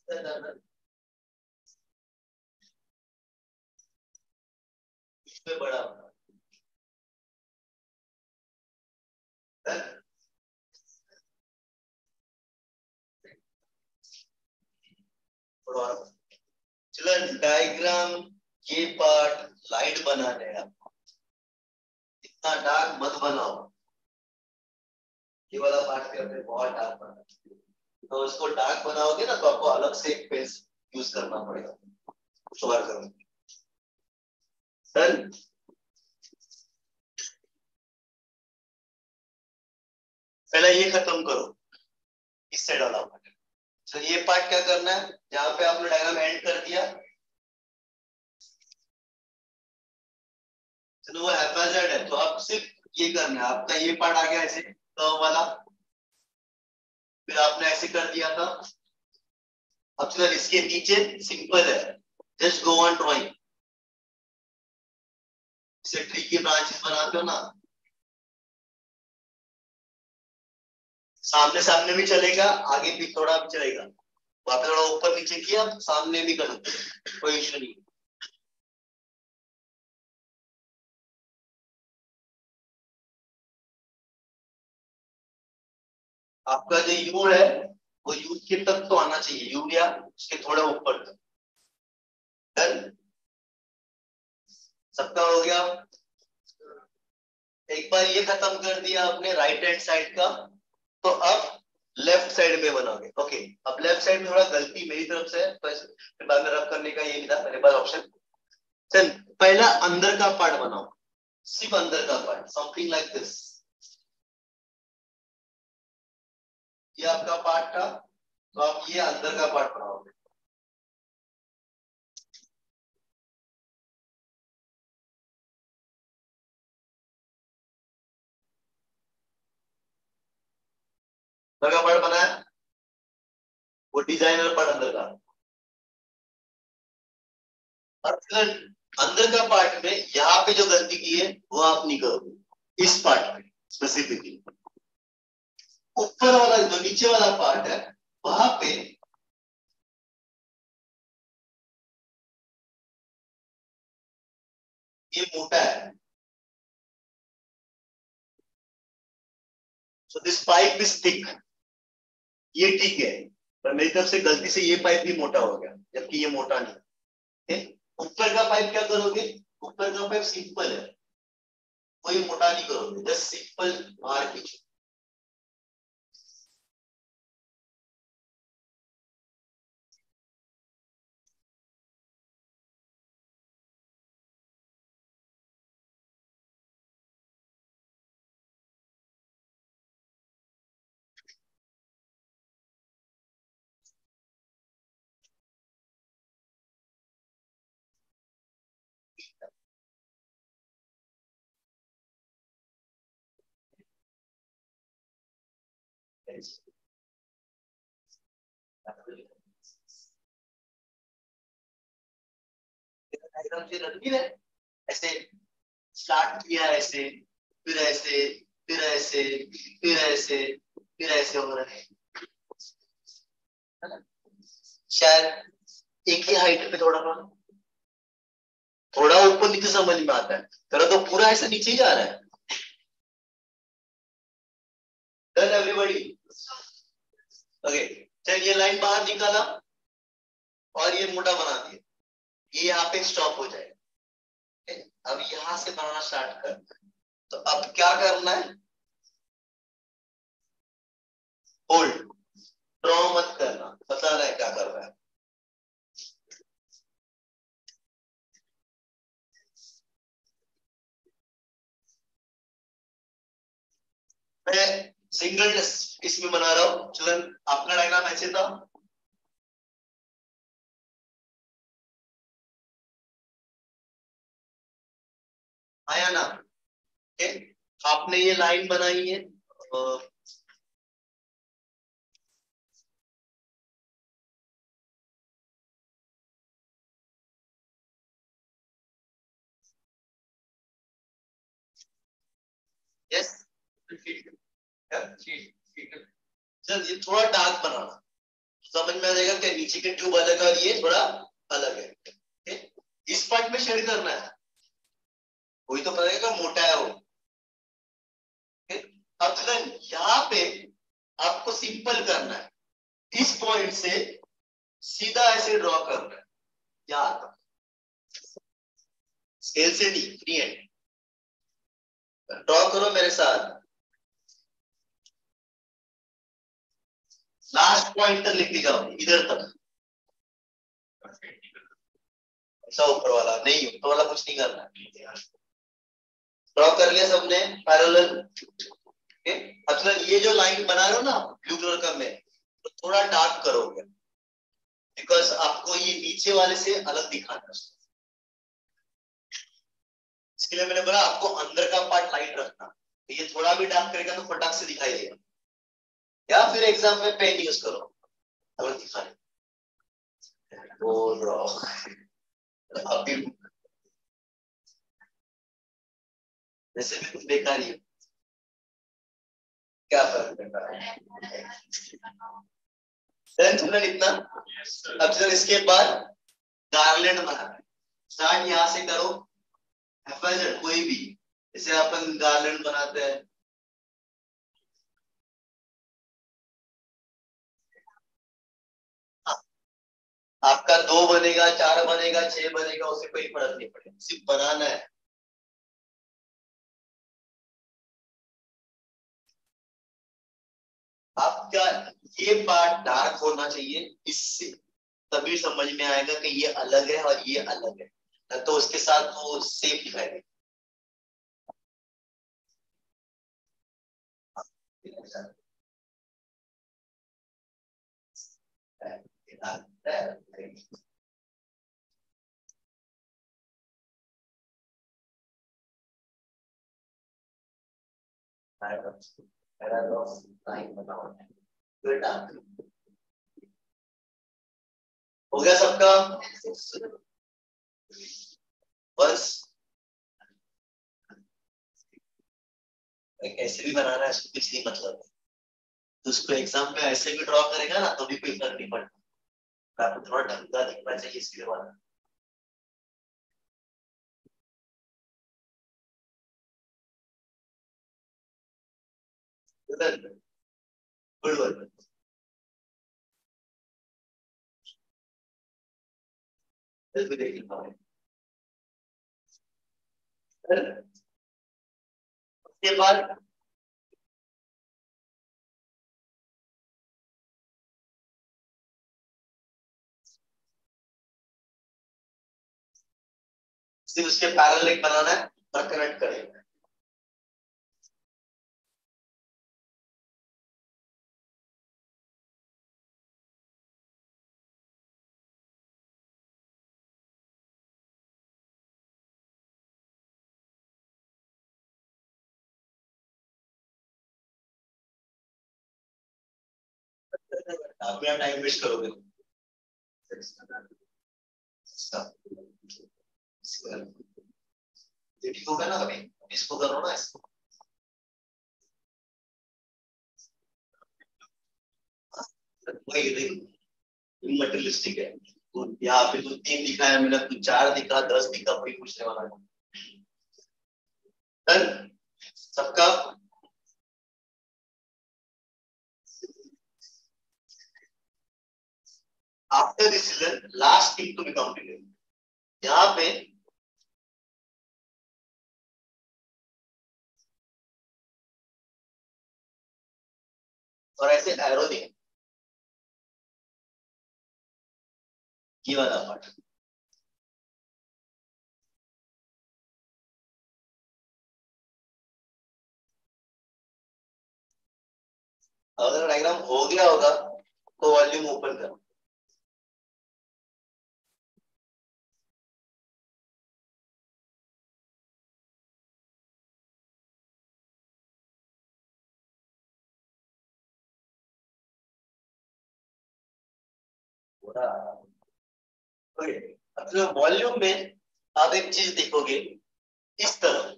करना, इसमें बड़ा बना, चलो डायग्राम ये पार्ट लाइट बना देगा, इतना डार्क मत बनाओ, ये वाला पार्ट पे अपने बहुत डार्क बना, तो इसको डार्क बनाओगे ना तो आपको अलग से एक पेंस यूज करना पड़ेगा, कुछ और करो। डन। पहले ये खत्म करो, इस साइड वाला पार्ट। तो ये पार्ट क्या करना है, जहां पे आपने डायग्राम एंड कर दिया, तो वो हैप्पैज़र्ड है, तो आप सिर्फ ये करना है, आपका ये पार्ट आ गया ऐसे कर्व वाला, फिर आपने ऐसे कर दिया था, अब चलो इसके नीचे सिंपल है, जस्ट गो ऑन ड्राइंग, इसे ट्री की ब्रांचेस बनाते हो ना, सामने सामने भी चलेगा, आगे भी थोड़ा भी चलेगा, वहां पे थोड़ा ऊपर नीचे किया, सामने भी कर सकते, कोई इश्यू नहीं। आपका जो यू है वो यू के तक तो आना चाहिए, यू या उसके थोड़ा ऊपर तक। डन, सबका हो गया। एक बार ये खत्म कर दिया आपने राइट हैंड साइड का, तो अब लेफ्ट साइड में बनाओगे। ओके, अब लेफ्ट साइड में थोड़ा गलती मेरी तरफ से है, तो बाद में रब करने का ये नहीं था मेरे पास ऑप्शन। चल पहला अंदर का पार्ट बनाओ, सिर्फ अंदर का पार्ट, समथिंग लाइक दिस, ये आपका पार्ट था, तो आप ये अंदर का पार्ट बनाओगे। अंदर का पार्ट बनाया, वो डिजाइनर पार्ट अंदर का, और अंदर का पार्ट में यहाँ पे जो गलती की है वो आप नहीं करोगे, इस पार्ट में स्पेसिफिकली। ऊपर वाला जो नीचे वाला पार्ट है वहां पे ये मोटा है, so this pipe is thick. ये ठीक है, पर मेरी तरफ से गलती से ये पाइप भी मोटा हो गया, जबकि ये मोटा नहीं है। ऊपर का पाइप क्या करोगे, ऊपर का पाइप सिंपल है, कोई मोटा नहीं करोगे, जस्ट सिंपल मार खींचो। डायग्राम से रखी है, ऐसे स्टार्ट किया, ऐसे फिर ऐसे फिर ऐसे फिर ऐसे फिर ऐसे हो रहा है। शायद एक ही हाइट पे थोड़ा ऊपर नीचे समझ में आता है, तेरा तो पूरा ऐसे नीचे ही जा रहा है। Done everybody? ओके, चल ये लाइन बाहर निकाला और ये मोटा बना दिया, ये यहाँ पे स्टॉप हो जाएगा। अब यहां से बनाना स्टार्ट कर। तो अब क्या करना है, होल्ड, ड्रॉ मत करना, बता रहा है क्या कर रहा है। मैं सिंगल इसमें बना रहा हूं। चलन आपका डायग्राम ऐसे था, आया ना? आपने ये लाइन बनाई है, यस, चल ये थोड़ा डार्क बनाना, समझ में आ जाएगा कि नीचे के ट्यूब अलग है और ये थोड़ा अलग है। इस पार्ट में शेड करना है, वही तो पता मोटा है वो। अब यहाँ पे आपको सिंपल करना है, इस पॉइंट से सीधा ऐसे ड्रॉ करना है, यार स्केल से नहीं, फ्री हैंड ड्रॉ करो मेरे साथ। लास्ट पॉइंट तक लिख जाओ, इधर तक, ऐसा ऊपर वाला नहीं, ऊपर वाला कुछ नहीं करना। ड्रॉ कर लिया सबने पैरेलल। अच्छा, ये जो लाइन बना रहे हो ना ब्लू कलर का में, तो थोड़ा डार्क करोगे, बिकॉज आपको ये नीचे वाले से अलग दिखाना है। इसके लिए मैंने बोला आपको अंदर का पार्ट लाइट रखना, ये थोड़ा भी डार्क करेगा तो फटाक से दिखाई देगा। या फिर एग्जाम में पेन यूज करो अगर दिखाने। अभी वैसे भी कुछ बेकार ही है, क्या फर्क पड़ता है। इतना। अब सर इसके बाद गार्लैंड बनाना है, स्टार्ट यहां से करो, एफजेड कोई भी, इसे अपन गार्लैंड बनाते हैं। आपका 2 बनेगा, 4 बनेगा, 6 बनेगा, उससे कोई फर्क नहीं पड़ेगा, सिर्फ बनाना है। आपका ये पार्ट डार्क होना चाहिए, इससे तभी समझ में आएगा कि ये अलग है और ये अलग है, तो उसके साथ वो सेम दिखाई देगा। हो गया सबका? बस ऐसे भी बनाना है, कुछ नहीं मतलब, तो उसको एग्जाम में ऐसे भी ड्रॉ करेगा ना तो भी कोई फर्क नहीं पड़ता, आपको थोड़ा ढंग का दिखना चाहिए इसके बाद। Good work. भी देख पाओगे उसके बाद सिर्फ उसके पैरेलल एक बनाना है और कनेक्ट करेंगे। आप मेरा टाइम वेस्ट करोगे। ये ठीक होगा ना, अभी इसको करो ना, इसको वही देखो मटेरियलिस्टिक है। तो यहाँ पे तो 3 दिखा है मैंने, तो 4 दिखा, 10 दिखा, कोई पूछने वाला नहीं। सबका after decision last thing to be completed, यहाँ पे और ऐसे एरो दें, ये वाला पार्ट अगर डायग्राम हो गया होगा तो वॉल्यूम ओपन कर। ओके, अब जो वॉल्यूम में आप एक चीज देखोगे इस तरह,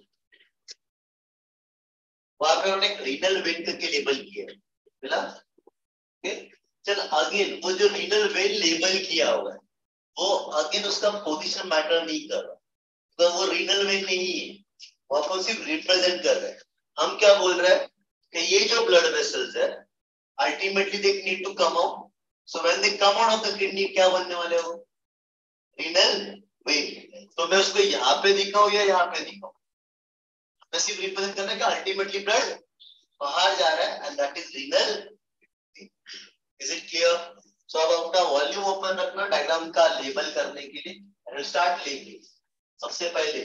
वहां पे उन्होंने रीनल वेन करके लेबल किया है, मिला? ओके, चल अगेन वो जो रीनल वेन लेबल किया हुआ है वो अगेन उसका पोजीशन मैटर नहीं कर रहा, तो वो रीनल वेन नहीं है, वो आपको सिर्फ रिप्रेजेंट कर रहा है। हम क्या बोल रहे हैं कि ये जो ब्लड वेसल्स है ultimately they need to come out, so when they come out of the kidney क्या बनने वाले हो, रीनल वेन। तो मैं उसको यहाँ पे दिखाऊं या यहाँ पे दिखाऊं, मैं सिर्फ रिप्रेजेंट करना है कि अल्टीमेटली ब्लड बाहर जा रहा है and that is renal. Is it clear? So अब अपना वॉल्यूम ओपन रखना डायग्राम का लेबल करने के लिए, एंड स्टार्ट लेंगे। सबसे पहले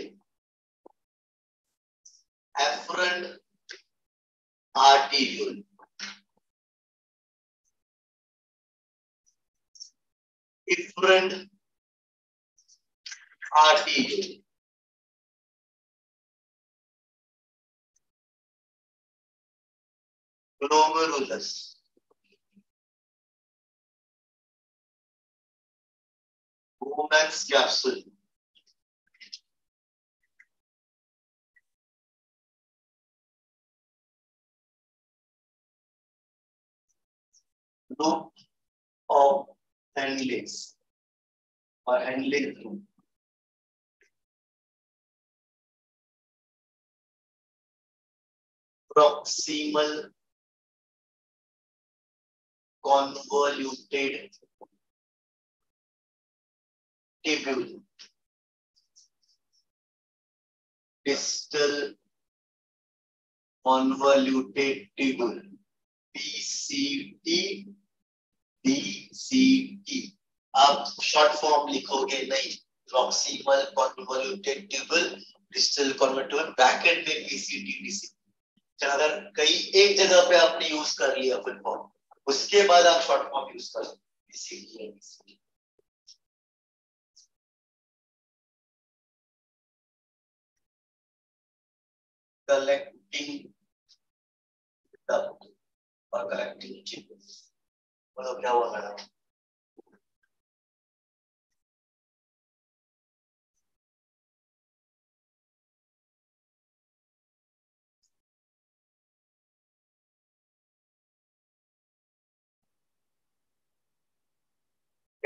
afferent arterial, efferent arterial, glomerulus, Bowman's capsule, loop of Henle's or Henle loop, proximal convoluted tubule, distal convoluted tubule, PCT, DCT। आप शॉर्ट फॉर्म लिखोगे नहीं, proximal convoluted tubule, distal convoluted, bracket में PCT, DCT। अगर कई एक जगह पे आपने यूज कर लिया फुल फॉर्म, उसके बाद आप शॉर्ट फॉर्म यूज कर सकते। कलेक्टिंग और कलेक्टिंग ट्यूबल्स, मतलब क्या हुआ madam?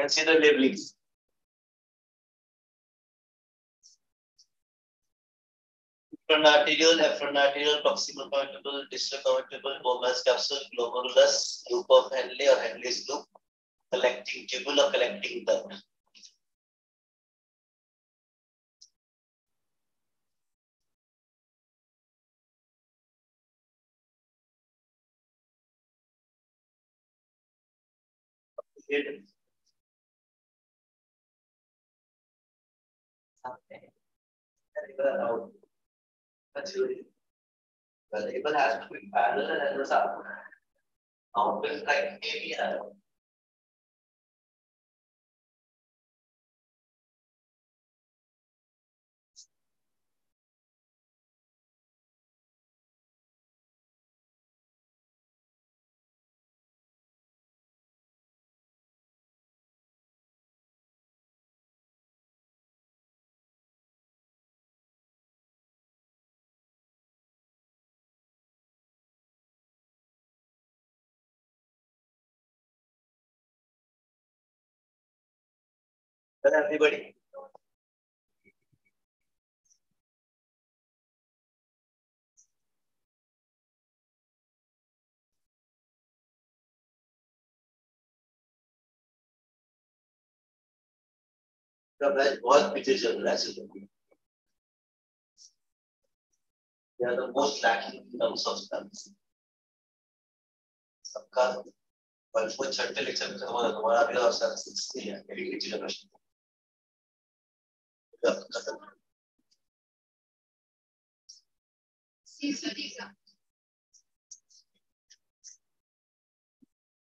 can see the labelings. Frontarterial, effernaterial, proximal convertible, distal convertible, Bowman's capsule, glomerulus, loop of Henle or Henle's loop, collecting tubule or collecting duct. The label has to be parallel and the sub. Now, like maybe everybody. What pictures are the they are the most lacking in terms of studies. सबका बल्कि छठे lecture में तुम्हारा भी और sir 60 है मेरी generation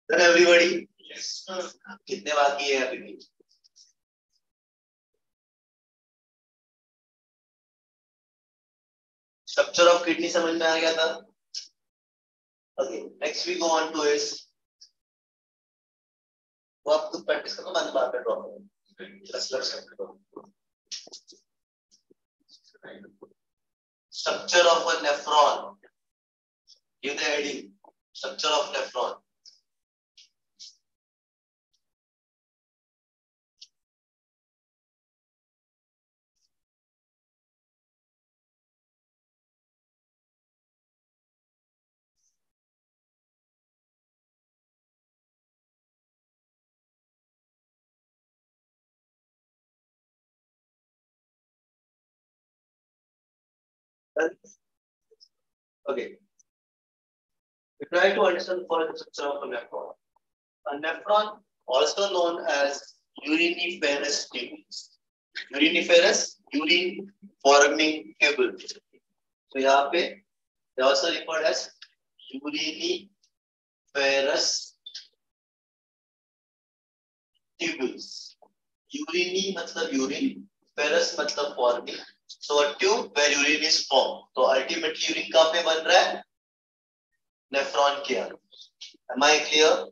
Then everybody, yes. कितने बाकी है अभी? Structure of kidney समझ में आ गया था? Okay, next we go on to is वो आप खुद प्रैक्टिस करो बाद में बात में ड्रॉप करो. Structure of a nephron. Give the heading. Structure of nephron. Okay. We try to understand the structure of a nephron. A nephron, also known as uriniferous tubules. Uriniferous, urine forming tubule. So यहाँ पे they also referred as uriniferous tubules. Urine मतलब urine, ferrous मतलब forming. So a tube where urine is formed. So ultimately urine कहाँ पे बन रहा है? Nephron के अंदर. Am I clear?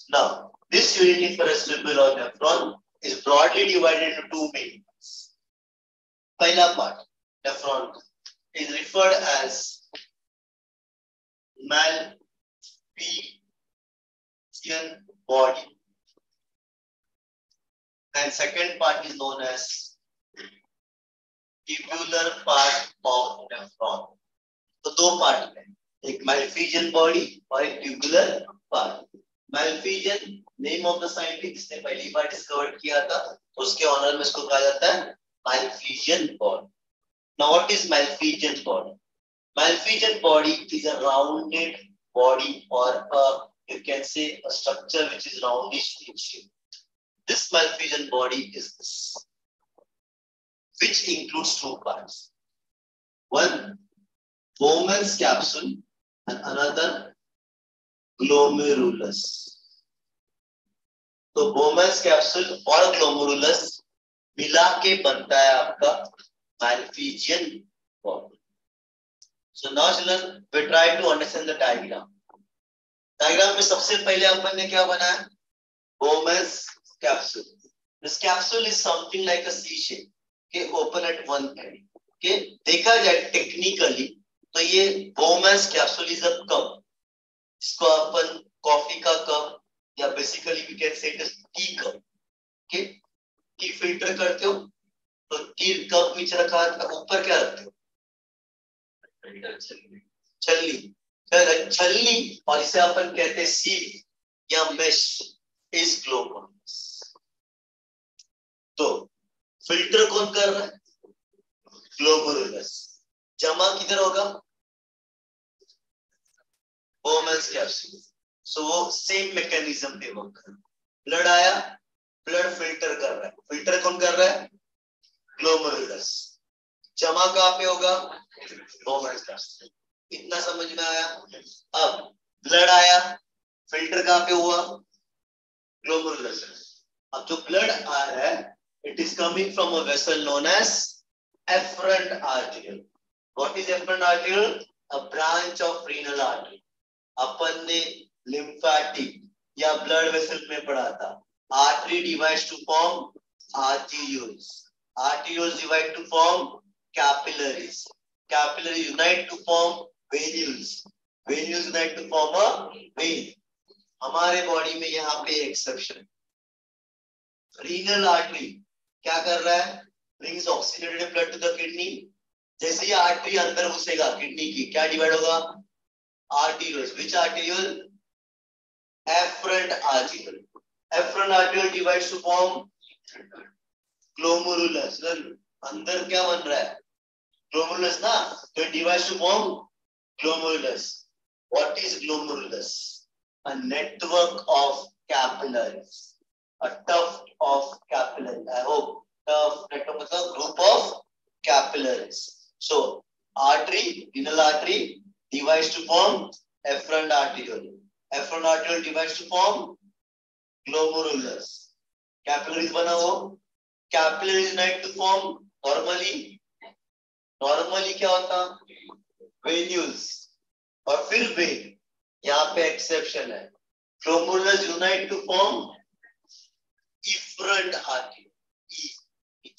Now this uriniferous tubule or nephron is broadly divided into two main parts. पहला part, nephron, is referred as Malpighian body, and second part is known as tubular part of nephron. तो दो part है, एक Malpighian body और एक tubular part. Malpighian name of the scientist ने पहली बार discover किया था, उसके ऑनर में इसको कहा जाता है Malpighian body. Now what is Malpighian body? Malpighian body is a rounded body or you can say a structure which is roundish in shape. This Malpighian body is this, which includes two parts. One, Bowman's capsule and another glomerulus. तो Bowman's capsule और glomerulus मिला के बनता है आपका Malpighian body. So now children, we try to understand the diagram. Diagram में सबसे पहले अपन ने क्या बनाया? Bowman's capsule. This capsule is something like a C shape. Okay, open at one end. Okay, देखा जाए technically तो ये Bowman's capsule is a cup. इसको अपन कॉफी का कप या basically we can say it is tea cup. कि filter करते हो तो कील कब पीछे रखा था, ऊपर क्या रखते हो, छलनी। छलनी और इसे अपन कहते हैं सील या मेश इज ग्लोमरुलस। तो फिल्टर कौन कर रहा है, ग्लोमरुलस। जमा किधर होगा, बोमेंस कैप्सूल। सो वो सेम मैकेनिज्म पे वर्क कर रहा है। ब्लड आया, ब्लड फिल्टर कर रहा है, फिल्टर कौन कर रहा है, ग्लोमरुलस। जमा कहां पे होगा, बोमेंस कैप्सूल। इतना समझ में आया। अब ब्लड आया, फिल्टर कहां पे हुआ, ग्लोमरुलस। अब जो ब्लड आ रहा है, it is coming from a vessel known as efferent arteriole. What is efferent arteriole? A branch of renal artery. अपन ने lymphatic या blood vessel में पढ़ा था, artery divides to form arterioles. Arterioles divide to form capillaries. Capillaries unite to form venules. Venules unite to form a vein. हमारे body में यहाँ पे exception, renal artery क्या कर रहा है, brings oxygenated blood to the kidney. जैसे ही artery अंदर घुसेगा किडनी की, क्या डिवाइड होगा, arterioles. Which arteriole? Efferent arteriole. Efferent arteriole divides to form glomerulus. अंदर क्या बन रहा है, glomerulus ना, तो it divides to form glomerulus. What is glomerulus? A network of capillaries, a tuft of capillaries. I hope network मतलब group of capillaries. So artery, renal artery divides to form efferent arteriole. Efferent arteriole divides to form glomerulus. Capillaries बना वो, capillaries unite to form normally क्या होता, venules और फिर vein. यहाँ पे exception है, glomerulus unite to form efferent arteriole.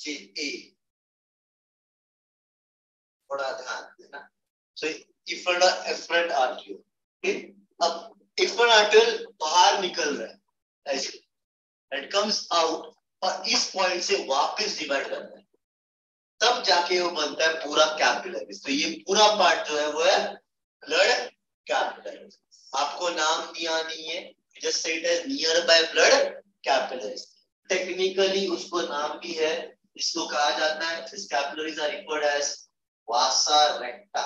A थोड़ा ध्यान देना। So efferent arteriole. Okay? अब efferent arteriole बाहर निकल रहा है ऐसे, it comes out और इस पॉइंट से वापस डिवाइड करता है, तब जाके वो बनता है पूरा कैपिलरीज। तो ये पूरा पार्ट जो है वो है ब्लड कैपिलरीज। आपको नाम दिया नहीं है, जस्ट से it as nearby blood capillaries. Technically उसको नाम भी है, इसको कहा जाता है, this capillaries are referred as vasa recta,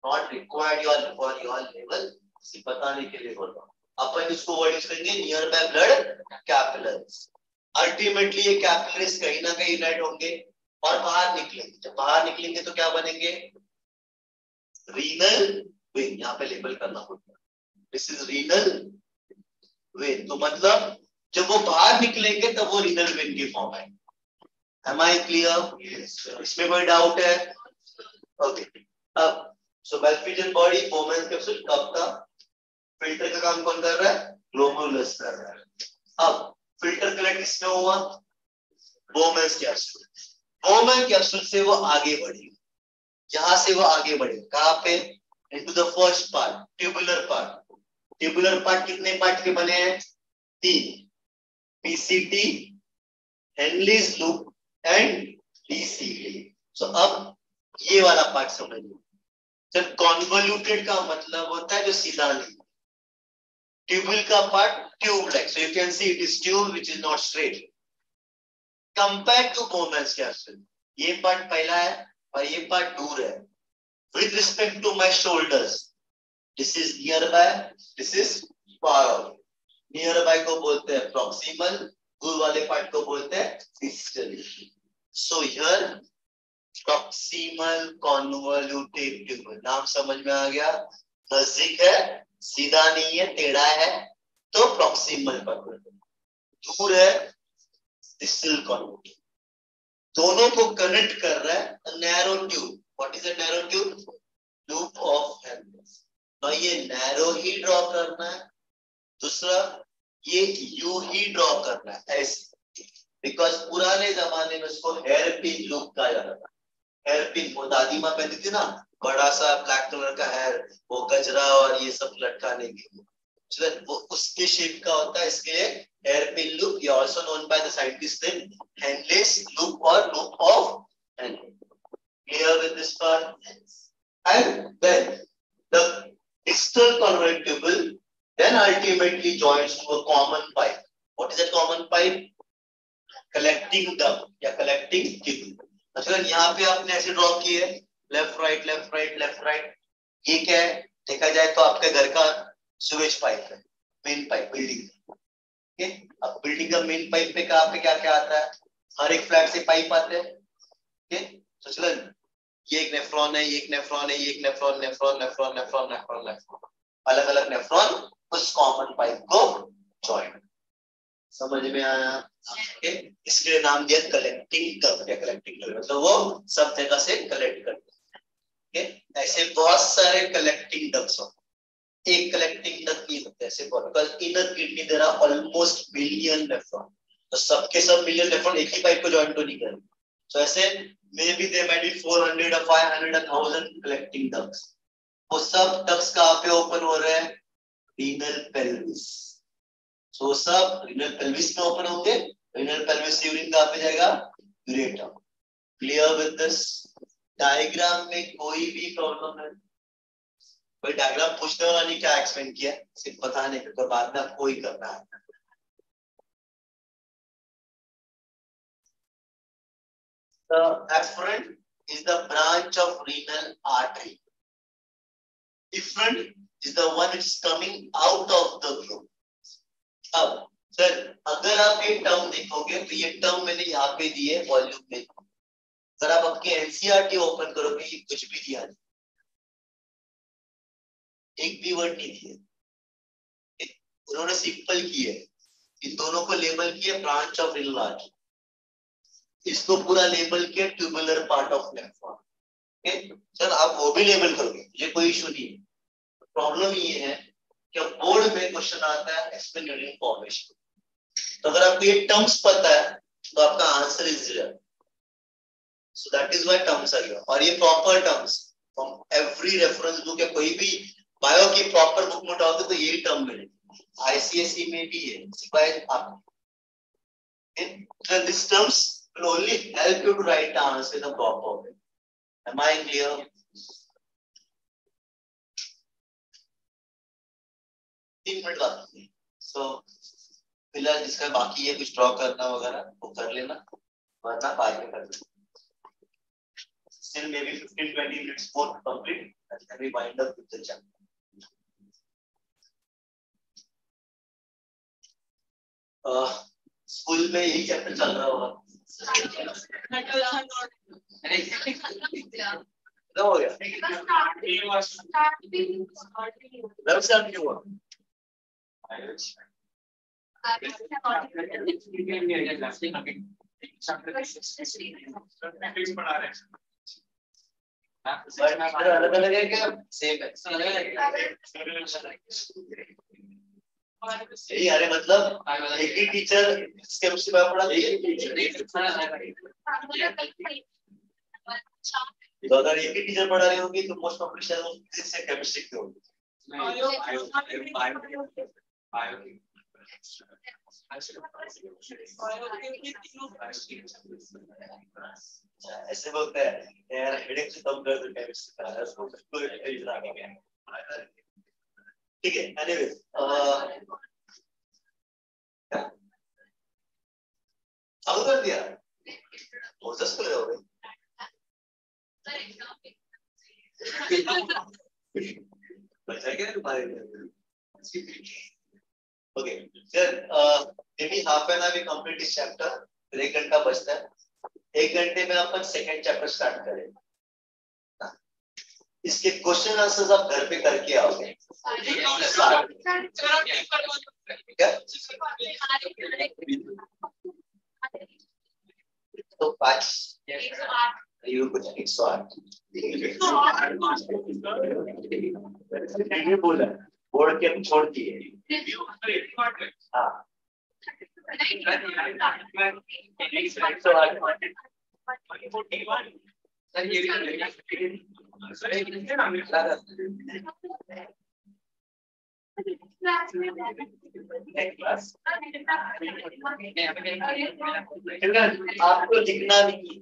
not required for your level, सिर्फ बताने के लिए बोल रहा हूं। अपन इसको वर्ड यूज करेंगे nearby blood capillaries. Ultimately ये कैपिलरीज कहीं ना कहीं यूनाइट होंगे और बाहर निकलेंगे। जब बाहर निकलेंगे तो क्या बनेंगे, रीनल वेन। यहाँ पे लेबल करना होगा, दिस इज रीनल वेन। तो मतलब जब वो बाहर निकलेंगे तब वो रीनल वेन की फॉर्म है। Am I clear? इसमें कोई डाउट है? ओके। अब सो वेल्फिजन बॉडी बोमेंस कैप्सूल कब था, फिल्टर का काम कौन कर रहा है, ग्लोमेरुलस कर रहा है। अब फिल्टर कलेक्ट किसमें हुआ, बोमेंस कैप्सूल। बोमेंस कैप्सूल से वो आगे बढ़ेगा, यहां से वो आगे बढ़ेगा कहां पे, into the first part, tubular part. Tubular part कितने पार्ट के बने हैं, 3, पीसीटी, हेनलीज लूप एंड डीसीटी। सो अब ये वाला पार्ट समझिए। जब कॉन्वोल्यूटेड का मतलब होता है जो सीधा नहीं, ट्यूबुल का part tube like, so you can see it is tube which is not straight compared to Bowman's capsule. ये पार्ट पहला है और ये पार्ट दूर है। With respect to my shoulders, this is nearby, this is far out. Nearby को बोलते हैं प्रॉक्सिमल, दूर वाले पार्ट को बोलते हैं distal. So here proximal convoluted tubule, नाम समझ में आ गया, नजदीक है, सीधा नहीं है, टेढ़ा है तो प्रॉक्सिमल पर, दूर है डिस्टल कॉन्वोल्यूटेड। दोनों को कनेक्ट कर रहा है narrow tube. What is a narrow tube, loop of हेल्मस। तो ये नैरो ही ड्रॉ करना है, दूसरा ये यू ही ड्रॉ करना है ऐसे, बिकॉज पुराने जमाने में उसको हेयर पिन लूप कहा जाता था। हेयर पिन वो दादी माँ पहनती थी ना, बड़ा सा ब्लैक कलर का हेयर, वो गजरा और ये सब लटकाने के लिए। वो उसके शेप का होता है, इसके लिए hairpin loop, ये also known by the scientist name Henle's loop or loop of Henle. Clear with this part? And then the distal convertible then ultimately joins to a common pipe. What is that common pipe? Collecting duct या collecting tube. अच्छा, यहाँ पे आपने ऐसे draw की है, left right left right left right, ये क्या है? देखा जाए तो आपके घर का सुवेज पाइप है, मेन पाइप बिल्डिंग। ठीक है, अब बिल्डिंग का मेन पाइप पे कहाँ पे क्या क्या आता है? हर एक फ्लैट से पाइप आते हैं। ठीक है, तो चलो ये एक नेफ्रॉन है, ये एक नेफ्रॉन है, ये एक nephron nephron nephron nephron nephron nephron, अलग अलग नेफ्रॉन उस कॉमन पाइप को जॉइन। समझ में आया? इसके नाम दिया कलेक्टिंग डक्ट या कलेक्टिंग डक्ट, मतलब वो सब जगह से कलेक्ट करते हैं। ऐसे बहुत सारे कलेक्टिंग डक्ट्स होते हैं, एक कलेक्टिंग डक्ट नहीं होता ऐसे, because inner kidney there are almost billion nephron, तो सबके सब मिलियन नेफ्रॉन एक ही पाइप को जॉइन तो नहीं करेंगे। तो ऐसे maybe there might be 400 or 500 or 1000 collecting ducts. वो सब डक्ट्स कहाँ पे ओपन हो रहे हैं? Renal pelvis. सो सब रीनल पेल्विस में ओपन होंगे, रीनल पेल्विस से यूरिन कहाँ पे जाएगा? Ureter. Clear with this? Diagram में कोई भी प्रॉब्लम है? कोई डायग्राम पूछने वाला नहीं, क्या एक्सप्लेन किया, सिर्फ बताने के, तो बाद में आपको ही करना है। The afferent is the branch of renal artery. Efferent is the one which is coming out of the group. अब सर अगर आप ये टर्म देखोगे तो ये टर्म मैंने यहाँ पे दी है वॉल्यूम में, सर आप आपके एनसीईआरटी ओपन करोगे ये कुछ भी दिया नहीं, एक भी वर्ड नहीं दिए, उन्होंने सिंपल की है, इन दोनों को लेबल किया ब्रांच ऑफ रिनल आर्टरी, इसको पूरा लेबल किया tubular part of nephron. Sir आप वो भी लेबल करोगे, ये कोई इशू नहीं है। प्रॉब्लम ये है कि बोर्ड में क्वेश्चन आता है एक्सप्लेन यूरिन फॉर्मेशन, तो अगर आपको ये टर्म्स पता है तो आपका answer is zero. So that is why terms are here, और ये proper terms from every reference book या कोई भी बायो की प्रॉपर बुक में उठाओगे तो यही टर्म मिलेगी, आईसीएसई में भी है, सिवाय आप so these terms will only help you to write the answer in a proper way. Am I clear? तीन मिनट बाकी है, so फिलहाल जिसका बाकी है कुछ ड्रॉ करना वगैरह वो कर लेना, वरना बाद में कर लेना। Still maybe 15-20 minutes more to complete and then we wind up with the chapter. School में यही चैप्टर चल रहा होगा, हो गया अलग अलग है क्या? सेम है यही, अरे मतलब एक ही टीचर केमिस्ट्री में पढ़ा, तो अगर एक ही टीचर पढ़ा रही होगी तो मोस्ट ऑफ फिजिक्स से केमिस्ट्री की होगी। ऐसे बोलते हैं यार हेडेक से कम कर दो केमिस्ट्री का, उसको बिल्कुल इतना नहीं है। ठीक है, एनीवे अब कर दिया हो सकता है हो बचा क्या तुम्हारे okay sir, maybe half an hour we complete this chapter, फिर 1 घंटा बचता है, 1 घंटे में अपन सेकंड चैप्टर स्टार्ट करें। इसके क्वेश्चन आंसर्स आप घर पे करके आओगे, तो 5 ये कुछ 108 बोला बोर्ड के छोड़ दिए। हाँ आपको लिखना नहीं,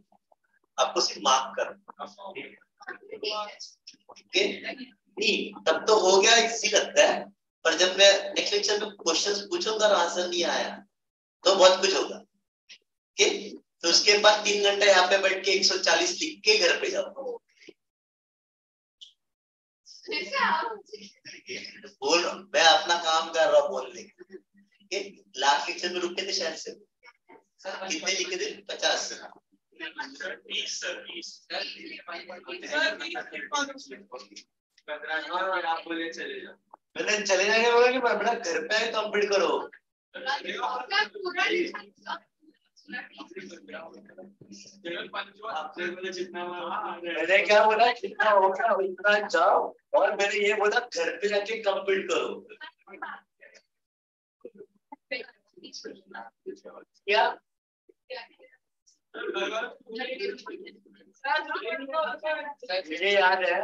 आपको सिर्फ मार्क करना। नहीं तब तो हो गया, इसी लगता है। पर जब मैं नेक्स्ट लेक्चर में क्वेश्चंस पूछूंगा और आंसर नहीं आया तो बहुत कुछ होगा। ओके, तो उसके बाद 3 घंटे यहाँ पे बैठ के 140 लिख के घर पे जाऊंगा। बोल रहा हूँ मैं, अपना काम कर रहा हूँ बोलने। लास्ट लेक्चर में रुके थे शायद से, कितने लिखे थे? 50। आप बोले चले जाओ, मैंने चले जाएंगे बोला कि बड़ा घर पे कंप्लीट करो। मैंने क्या बोला, जितना होगा उतना जाओ, और मैंने ये बोला घर पे जाके कंप्लीट करो। क्या मुझे याद है,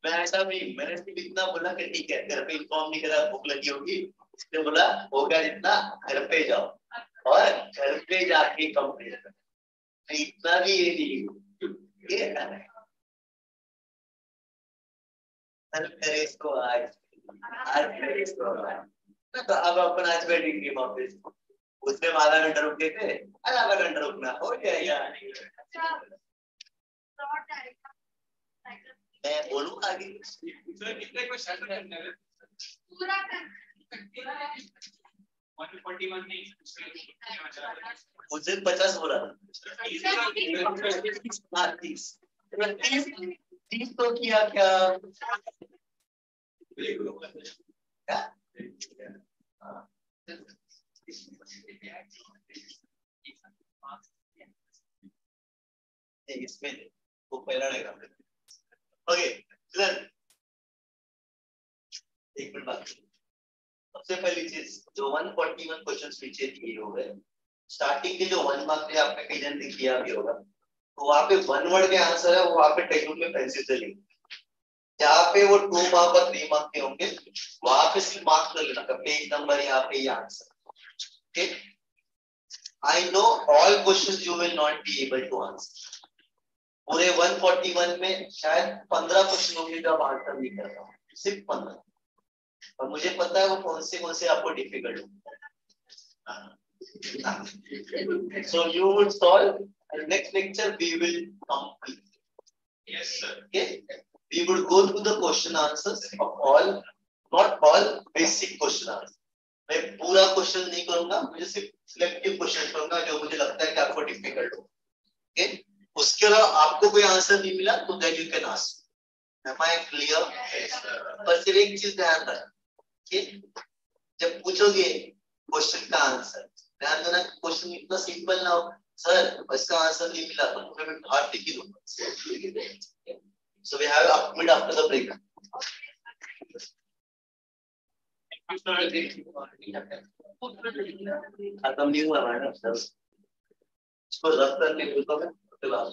मैं ऐसा भी, मैंने सिर्फ इतना बोला कि ठीक है घर पे इन्फॉर्म नहीं करा, भूख लगी होगी, इसने बोला होगा जितना घर पे जाओ और घर पे जाके कंप्लीट करो। इतना भी ये नहीं करे इसको आज करे इसको आज। तो अब अपन आज बैठेंगे वापस, उसने आधा घंटा रुके थे, आधा घंटा रुकना हो जाएगा। मैं बोलूँ आगे कितने क्वेश्चन करने हैं पूरा मुझे 50 बोला था, 30 तो किया क्या? इसमें वो पहला डायग्राम है। ओके एक मिनट बात, सबसे पहली चीज जो 141 क्वेश्चंस पीछे दिए हो गए, स्टार्टिंग के जो 1 मार्क पे आपने कई जन ने किया भी होगा, तो वहां पे 1 वर्ड के आंसर है वो वहां पे टेक्स्ट बुक में पेंसिल से लिख, जहाँ पे वो 2 मार्क और 3 मार्क के होंगे वहां पे सिर्फ मार्क कर लेना, पेज नंबर यहाँ पे ये answer. Okay, I know all questions you will not be able to answer. पूरे 141 में शायद 15 क्वेश्चन होंगे जो आप आंसर नहीं कर रहा हूँ, सिर्फ 15, और मुझे पता है वो कौन से आपको डिफिकल्ट होंगे। So you would solve, and next lecture we will complete. Yes sir. Okay, we would go through the question answers of all, not all, basic question answers. मैं पूरा क्वेश्चन नहीं करूंगा, मुझे सिर्फ सिलेक्टिव क्वेश्चन करूंगा जो मुझे लगता है कि आपको डिफिकल्ट हो। ओके, उसके अलावा आपको कोई आंसर नहीं मिला तो then you can ask. Am I clear? पर सिर्फ एक चीज ध्यान रखना, जब पूछोगे क्वेश्चन का आंसर, ध्यान देना क्वेश्चन इतना सिंपल ना हो, सर इसका आंसर नहीं मिला तो तुम्हें मैं हार्ट टिक ही दूंगा। So we have a minute after the break. खत्म नहीं हुआ मैडम सर, इसको रब करके बोलता हूँ तो लास्ट